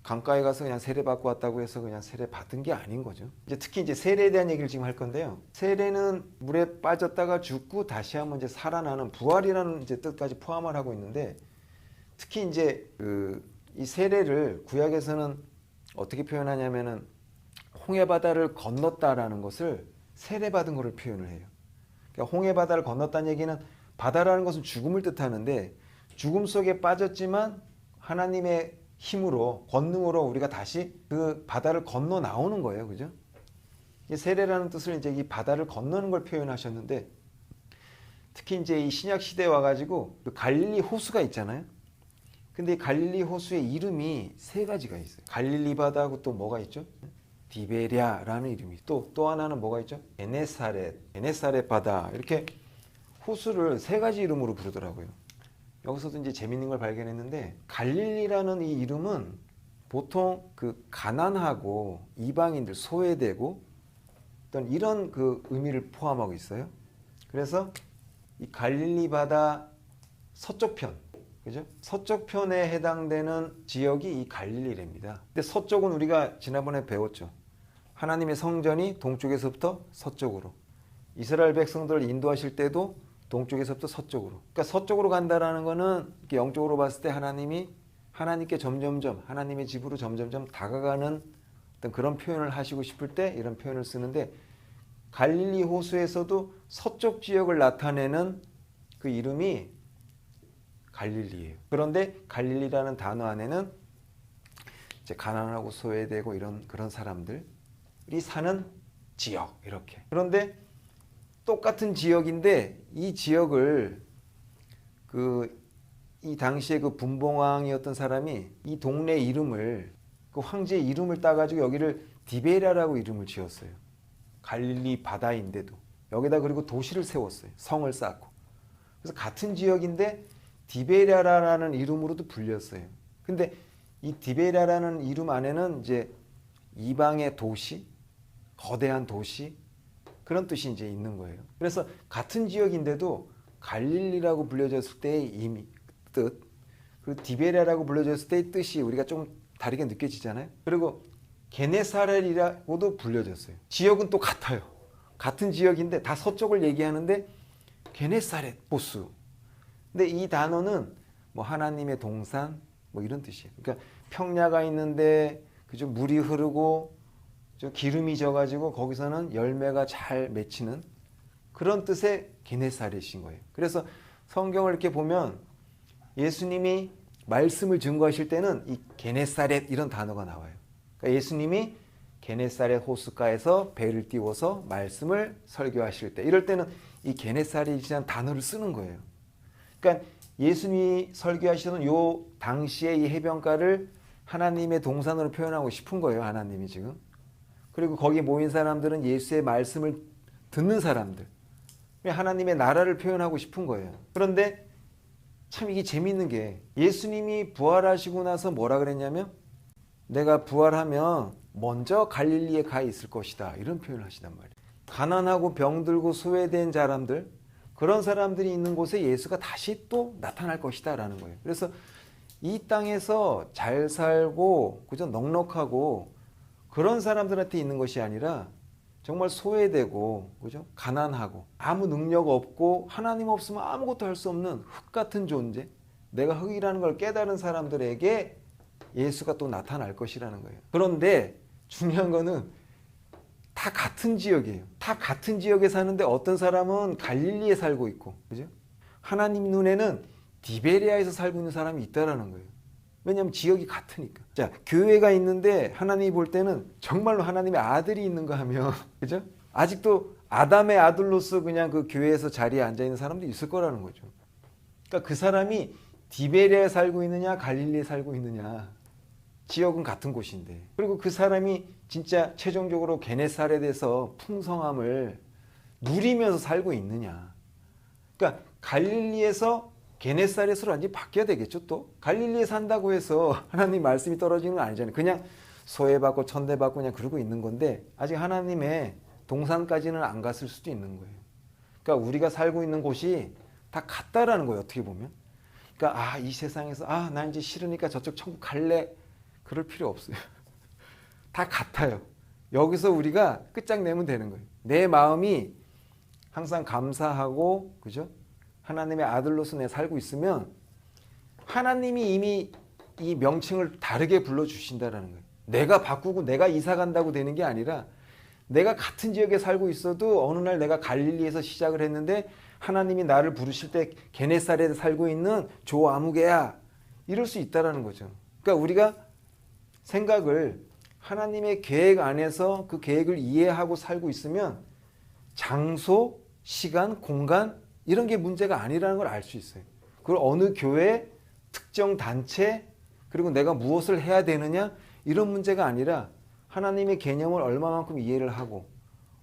강가에 가서 그냥 세례 받고 왔다고 해서 그냥 세례 받은 게 아닌 거죠. 이제 특히 이제 세례에 대한 얘기를 지금 할 건데요. 세례는 물에 빠졌다가 죽고 다시 한번 이제 살아나는 부활이라는 이제 뜻까지 포함을 하고 있는데, 특히 이제 이 세례를 구약에서는 어떻게 표현하냐면은 홍해 바다를 건넜다라는 것을 세례 받은 것을 표현을 해요. 그러니까 홍해 바다를 건넜다는 얘기는 바다라는 것은 죽음을 뜻하는데 죽음 속에 빠졌지만 하나님의 힘으로 권능으로 우리가 다시 그 바다를 건너 나오는 거예요, 그죠? 세례라는 뜻을 이제 이 바다를 건너는 걸 표현하셨는데, 특히 이제 이 신약 시대에 와가지고 그 갈릴리 호수가 있잖아요. 근데 이 갈릴리 호수의 이름이 세 가지가 있어요. 갈릴리 바다하고 또 뭐가 있죠? 디베랴라는 이름이 또 하나는 뭐가 있죠? 게네사렛 바다. 이렇게 호수를 세 가지 이름으로 부르더라고요. 여기서도 이제 재밌는 걸 발견했는데, 갈릴리라는 이 이름은 보통 그 가난하고 이방인들 소외되고 어떤 이런 그 의미를 포함하고 있어요. 그래서 이 갈릴리 바다 서쪽편, 그죠? 서쪽편에 해당되는 지역이 이 갈릴리랍니다. 근데 서쪽은 우리가 지난번에 배웠죠. 하나님의 성전이 동쪽에서부터 서쪽으로, 이스라엘 백성들을 인도하실 때도 동쪽에서부터 서쪽으로. 그러니까 서쪽으로 간다라는 거는 이렇게 영적으로 봤을 때 하나님께 점점점 하나님의 집으로 점점점 다가가는 어떤 그런 표현을 하시고 싶을 때 이런 표현을 쓰는데, 갈릴리 호수에서도 서쪽 지역을 나타내는 그 이름이 갈릴리예요. 그런데 갈릴리라는 단어 안에는 이제 가난하고 소외되고 이런 그런 사람들이 사는 지역 이렇게. 그런데 똑같은 지역인데 이 지역을 이 당시에 그 분봉왕이었던 사람이 이 동네 이름을, 그 황제의 이름을 따가지고 여기를 디베랴라고 이름을 지었어요. 갈릴리 바다인데도 여기다 그리고 도시를 세웠어요. 성을 쌓고. 그래서 같은 지역인데 디베랴라는 이름으로도 불렸어요. 근데 이 디베랴라는 이름 안에는 이제 이방의 도시, 거대한 도시, 그런 뜻이 이제 있는 거예요. 그래서 같은 지역인데도 갈릴리라고 불려졌을 때의 의미, 뜻, 그리고 디베랴라고 불려졌을 때의 뜻이 우리가 좀 다르게 느껴지잖아요. 그리고 게네사렛이라고도 불려졌어요. 지역은 또 같아요. 같은 지역인데 다 서쪽을 얘기하는데 게네사렛 호수. 근데 이 단어는 뭐 하나님의 동산 뭐 이런 뜻이에요. 그러니까 평야가 있는데 그죠, 물이 흐르고 기름이 져가지고 거기서는 열매가 잘 맺히는 그런 뜻의 게네사렛인 거예요. 그래서 성경을 이렇게 보면 예수님이 말씀을 증거하실 때는 이 게네사렛 이런 단어가 나와요. 그러니까 예수님이 게네사렛 호숫가에서 배를 띄워서 말씀을 설교하실 때, 이럴 때는 이 게네사렛이라는 단어를 쓰는 거예요. 그러니까 예수님이 설교하시던 요 당시에 이 해변가를 하나님의 동산으로 표현하고 싶은 거예요. 하나님이 지금. 그리고 거기 모인 사람들은 예수의 말씀을 듣는 사람들. 하나님의 나라를 표현하고 싶은 거예요. 그런데 참 이게 재미있는 게 예수님이 부활하시고 나서 뭐라 그랬냐면 내가 부활하면 먼저 갈릴리에 가 있을 것이다. 이런 표현을 하시단 말이에요. 가난하고 병들고 소외된 사람들, 그런 사람들이 있는 곳에 예수가 다시 또 나타날 것이다 라는 거예요. 그래서 이 땅에서 잘 살고 그저 넉넉하고 그런 사람들한테 있는 것이 아니라 정말 소외되고 그죠? 가난하고 아무 능력 없고 하나님 없으면 아무것도 할 수 없는 흙 같은 존재, 내가 흙이라는 걸 깨달은 사람들에게 예수가 또 나타날 것이라는 거예요. 그런데 중요한 거는 다 같은 지역이에요. 다 같은 지역에 사는데 어떤 사람은 갈릴리에 살고 있고, 그죠? 하나님 눈에는 디베리아에서 살고 있는 사람이 있다라는 거예요. 왜냐하면 지역이 같으니까. 자, 교회가 있는데 하나님이 볼 때는 정말로 하나님의 아들이 있는가 하면, 그죠? 아직도 아담의 아들로서 그냥 그 교회에서 자리에 앉아 있는 사람도 있을 거라는 거죠. 그러니까 그 사람이 디베리아에 살고 있느냐, 갈릴리에 살고 있느냐, 지역은 같은 곳인데, 그리고 그 사람이 진짜 최종적으로 게네사렛에서 풍성함을 누리면서 살고 있느냐. 그러니까 갈릴리에서 게네사렛으로 완전히 바뀌어야 되겠죠. 또 갈릴리에 산다고 해서 하나님 말씀이 떨어지는 건 아니잖아요. 그냥 소외받고 천대받고 그냥 그러고 있는 건데 아직 하나님의 동산까지는 안 갔을 수도 있는 거예요. 그러니까 우리가 살고 있는 곳이 다 같다라는 거예요. 어떻게 보면. 그러니까 이 세상에서 나 이제 싫으니까 저쪽 천국 갈래. 그럴 필요 없어요. 다 같아요. 여기서 우리가 끝장내면 되는 거예요. 내 마음이 항상 감사하고, 그죠? 하나님의 아들로서 내 살고 있으면 하나님이 이미 이 명칭을 다르게 불러주신다는 거예요. 내가 바꾸고 내가 이사 간다고 되는 게 아니라 내가 같은 지역에 살고 있어도 어느 날 내가 갈릴리에서 시작을 했는데 하나님이 나를 부르실 때 게네사렛에 살고 있는 조 아무개야. 이럴 수 있다는 거죠. 그러니까 우리가 생각을 하나님의 계획 안에서 그 계획을 이해하고 살고 있으면 장소, 시간, 공간 이런 게 문제가 아니라는 걸 알 수 있어요. 그걸 어느 교회, 특정 단체, 그리고 내가 무엇을 해야 되느냐 이런 문제가 아니라 하나님의 개념을 얼마만큼 이해를 하고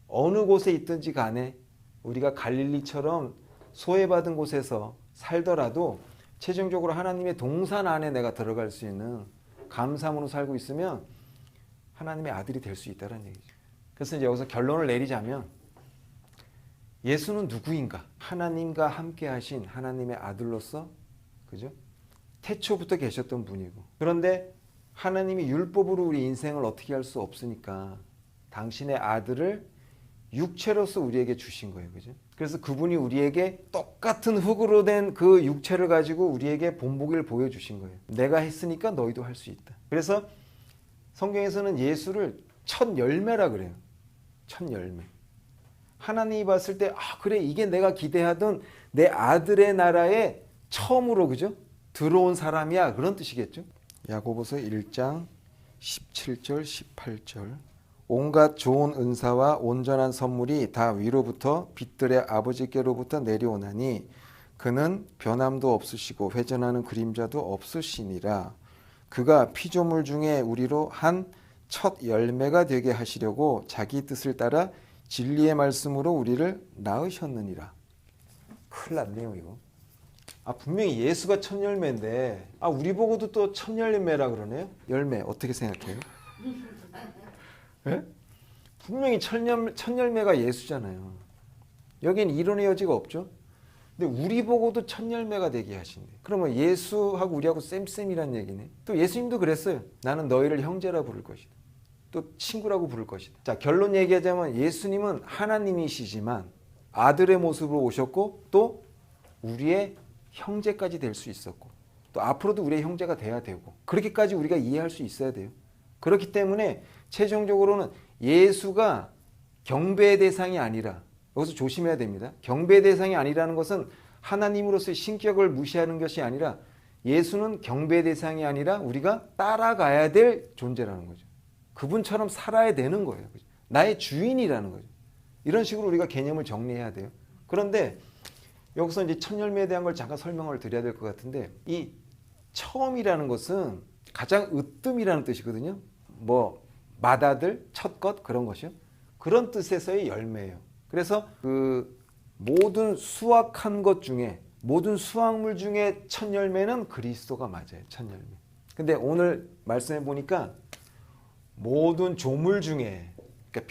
어느 곳에 있든지 간에 우리가 갈릴리처럼 소외받은 곳에서 살더라도 최종적으로 하나님의 동산 안에 내가 들어갈 수 있는 감사함으로 살고 있으면 하나님의 아들이 될 수 있다는 얘기죠. 그래서 이제 여기서 결론을 내리자면 예수는 누구인가? 하나님과 함께 하신 하나님의 아들로서, 그죠? 태초부터 계셨던 분이고, 그런데 하나님이 율법으로 우리 인생을 어떻게 할 수 없으니까 당신의 아들을 육체로서 우리에게 주신 거예요. 그죠? 그래서 그분이 우리에게 똑같은 흙으로 된 그 육체를 가지고 우리에게 본보기를 보여주신 거예요. 내가 했으니까 너희도 할 수 있다. 그래서 성경에서는 예수를 첫 열매라 그래요. 첫 열매. 하나님이 봤을 때 그래 이게 내가 기대하던 내 아들의 나라에 처음으로, 그죠? 들어온 사람이야. 그런 뜻이겠죠. 야고보서 1장 17절 18절 온갖 좋은 은사와 온전한 선물이 다 위로부터 빛들의 아버지께로부터 내려오나니 그는 변함도 없으시고 회전하는 그림자도 없으시니라. 그가 피조물 중에 우리로 한 첫 열매가 되게 하시려고 자기 뜻을 따라 진리의 말씀으로 우리를 낳으셨느니라. 큰일 났네요 이거. 분명히 예수가 첫 열매인데 우리 보고도 또 첫 열매라 그러네요. 열매 어떻게 생각해요? 네? 분명히 첫 열매가 예수잖아요. 여긴 이론의 여지가 없죠. 근데 우리 보고도 첫 열매가 되게 하신대. 그러면 예수하고 우리하고 쌤쌤이란 얘기네. 또 예수님도 그랬어요. 나는 너희를 형제라 부를 것이다. 또 친구라고 부를 것이다. 자, 결론 얘기하자면 예수님은 하나님이시지만 아들의 모습으로 오셨고 또 우리의 형제까지 될 수 있었고 또 앞으로도 우리의 형제가 돼야 되고 그렇게까지 우리가 이해할 수 있어야 돼요. 그렇기 때문에 최종적으로는 예수가 경배의 대상이 아니라, 여기서 조심해야 됩니다. 경배의 대상이 아니라는 것은 하나님으로서의 신격을 무시하는 것이 아니라 예수는 경배의 대상이 아니라 우리가 따라가야 될 존재라는 거죠. 그분처럼 살아야 되는 거예요. 나의 주인이라는 거죠. 이런 식으로 우리가 개념을 정리해야 돼요. 그런데 여기서 이제 첫 열매에 대한 걸 잠깐 설명을 드려야 될 것 같은데, 이 처음이라는 것은 가장 으뜸이라는 뜻이거든요. 뭐 맏아들, 첫것 그런 것이요. 그런 뜻에서의 열매예요. 그래서 그 모든 수확한 것 중에, 모든 수확물 중에 첫 열매는 그리스도가 맞아요. 첫 열매. 근데 오늘 말씀해 보니까 모든 조물 중에, 그러니까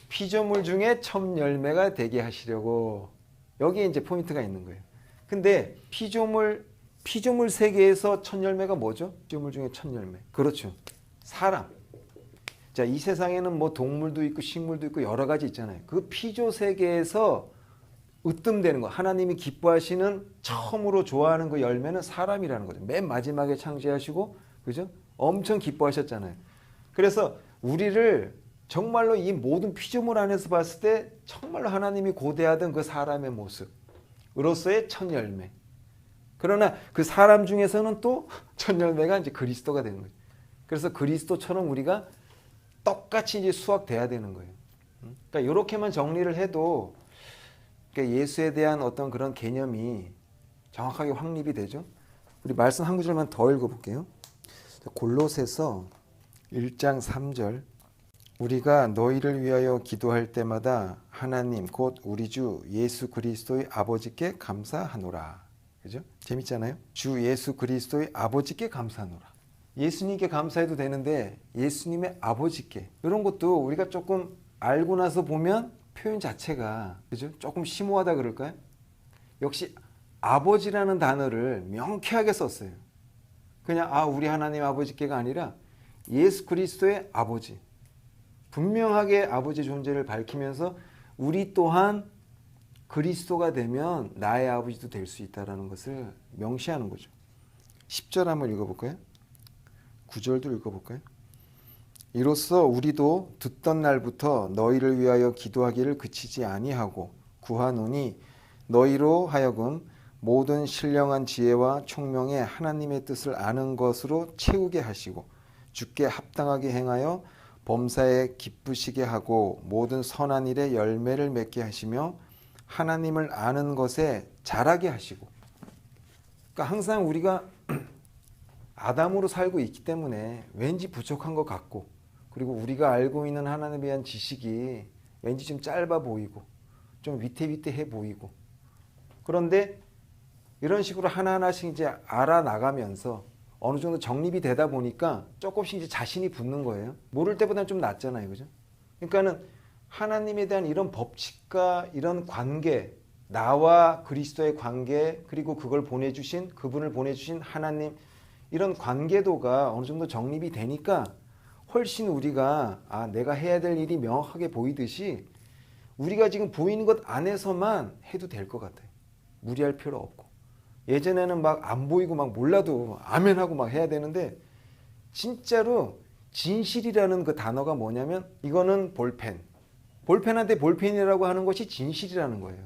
피조물 중에 첫 열매가 되게 하시려고, 여기에 이제 포인트가 있는 거예요. 근데 피조물 세계에서 첫 열매가 뭐죠? 피조물 중에 첫 열매. 그렇죠. 사람. 자, 이 세상에는 뭐 동물도 있고 식물도 있고 여러 가지 있잖아요. 그 피조 세계에서 으뜸되는 거, 하나님이 기뻐하시는 처음으로 좋아하는 그 열매는 사람이라는 거죠. 맨 마지막에 창조하시고, 그죠? 엄청 기뻐하셨잖아요. 그래서 우리를 정말로 이 모든 피조물 안에서 봤을 때 정말로 하나님이 고대하던 그 사람의 모습으로서의 첫 열매. 그러나 그 사람 중에서는 또 첫 열매가 이제 그리스도가 되는 거죠. 그래서 그리스도처럼 우리가 똑같이 이제 수확돼야 되는 거예요. 그러니까 이렇게만 정리를 해도 그러니까 예수에 대한 어떤 그런 개념이 정확하게 확립이 되죠. 우리 말씀 한 구절만 더 읽어볼게요. 골로새서 1장 3절. 우리가 너희를 위하여 기도할 때마다 하나님 곧 우리 주 예수 그리스도의 아버지께 감사하노라. 그죠? 재밌잖아요. 주 예수 그리스도의 아버지께 감사하노라. 예수님께 감사해도 되는데 예수님의 아버지께, 이런 것도 우리가 조금 알고 나서 보면 표현 자체가, 그죠? 조금 심오하다 그럴까요? 역시 아버지라는 단어를 명쾌하게 썼어요. 그냥 우리 하나님 아버지께가 아니라 예수 그리스도의 아버지. 분명하게 아버지 존재를 밝히면서 우리 또한 그리스도가 되면 나의 아버지도 될 수 있다는 것을 명시하는 거죠. 10절 한번 읽어볼까요? 9절도 읽어볼까요? 이로써 우리도 듣던 날부터 너희를 위하여 기도하기를 그치지 아니하고 구하노니 너희로 하여금 모든 신령한 지혜와 총명에 하나님의 뜻을 아는 것으로 채우게 하시고 주께 합당하게 행하여 범사에 기쁘시게 하고 모든 선한 일에 열매를 맺게 하시며 하나님을 아는 것에 자라게 하시고. 그러니까 항상 우리가 아담으로 살고 있기 때문에 왠지 부족한 것 같고, 그리고 우리가 알고 있는 하나님에 대한 지식이 왠지 좀 짧아 보이고 좀 위태위태해 보이고, 그런데 이런 식으로 하나하나씩 이제 알아나가면서 어느 정도 정립이 되다 보니까 조금씩 이제 자신이 붙는 거예요. 모를 때보다는 좀 낫잖아요. 그죠? 그러니까는 하나님에 대한 이런 법칙과 이런 관계, 나와 그리스도의 관계, 그리고 그분을 보내주신 하나님, 이런 관계도가 어느 정도 정립이 되니까 훨씬 우리가 내가 해야 될 일이 명확하게 보이듯이 우리가 지금 보이는 것 안에서만 해도 될 것 같아요. 무리할 필요 없고. 예전에는 막 안 보이고 막 몰라도 아멘하고 막 해야 되는데, 진짜로 진실이라는 그 단어가 뭐냐면 이거는 볼펜한테 볼펜이라고 하는 것이 진실이라는 거예요.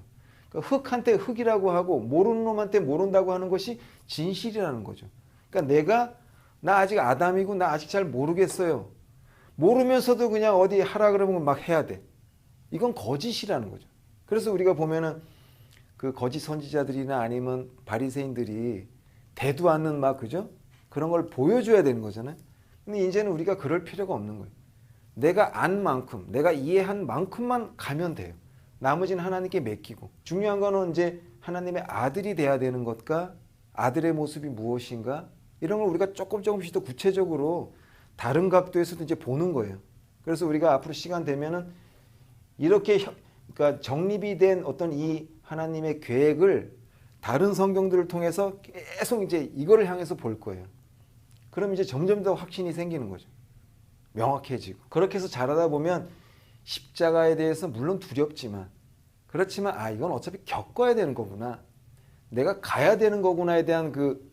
그러니까 흙한테 흙이라고 하고 모르는 놈한테 모른다고 하는 것이 진실이라는 거죠. 그러니까 나 아직 아담이고 나 아직 잘 모르겠어요. 모르면서도 그냥 어디 하라 그러면 막 해야 돼. 이건 거짓이라는 거죠. 그래서 우리가 보면은 그 거짓 선지자들이나 아니면 바리새인들이 대도 않는 막, 그죠? 그런 걸 보여줘야 되는 거잖아요. 근데 이제는 우리가 그럴 필요가 없는 거예요. 내가 안 만큼, 내가 이해한 만큼만 가면 돼요. 나머지는 하나님께 맡기고. 중요한 거는 이제 하나님의 아들이 돼야 되는 것과 아들의 모습이 무엇인가, 이런 걸 우리가 조금씩 더 구체적으로 다른 각도에서도 이제 보는 거예요. 그래서 우리가 앞으로 시간 되면은 이렇게 그러니까 정립이 된 어떤 이 하나님의 계획을 다른 성경들을 통해서 계속 이제 이거를 향해서 볼 거예요. 그럼 이제 점점 더 확신이 생기는 거죠. 명확해지고. 그렇게 해서 자라다 보면 십자가에 대해서 물론 두렵지만, 그렇지만 이건 어차피 겪어야 되는 거구나, 내가 가야 되는 거구나에 대한 그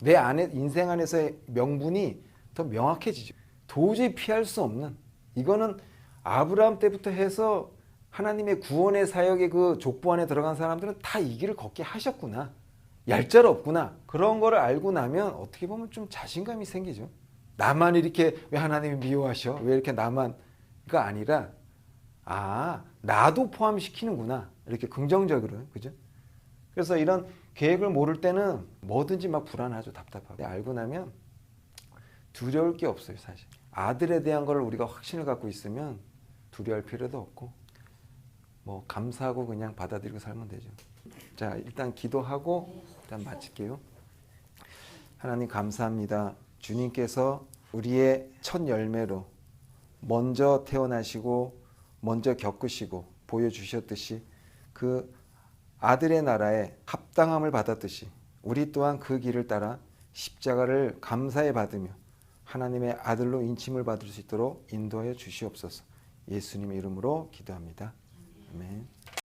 내 안에, 인생 안에서의 명분이 더 명확해지죠. 도저히 피할 수 없는, 이거는 아브라함 때부터 해서 하나님의 구원의 사역의 그 족보 안에 들어간 사람들은 다 이 길을 걷게 하셨구나, 얄짤없구나, 그런 거를 알고 나면 어떻게 보면 좀 자신감이 생기죠. 나만 이렇게 왜 하나님이 미워하셔? 왜 이렇게 나만가 아니라 나도 포함시키는구나. 이렇게 긍정적으로, 그죠? 그래서 이런 계획을 모를 때는 뭐든지 막 불안하죠, 답답하고. 알고 나면 두려울 게 없어요, 사실. 아들에 대한 걸 우리가 확신을 갖고 있으면 두려워할 필요도 없고, 뭐 감사하고 그냥 받아들이고 살면 되죠. 자, 일단 기도하고 일단 마칠게요. 하나님 감사합니다. 주님께서 우리의 첫 열매로 먼저 태어나시고 먼저 겪으시고 보여주셨듯이 그 아들의 나라에 합당함을 받았듯이 우리 또한 그 길을 따라 십자가를 감사히 받으며 하나님의 아들로 인침을 받을 수 있도록 인도하여 주시옵소서. 예수님의 이름으로 기도합니다. 아멘.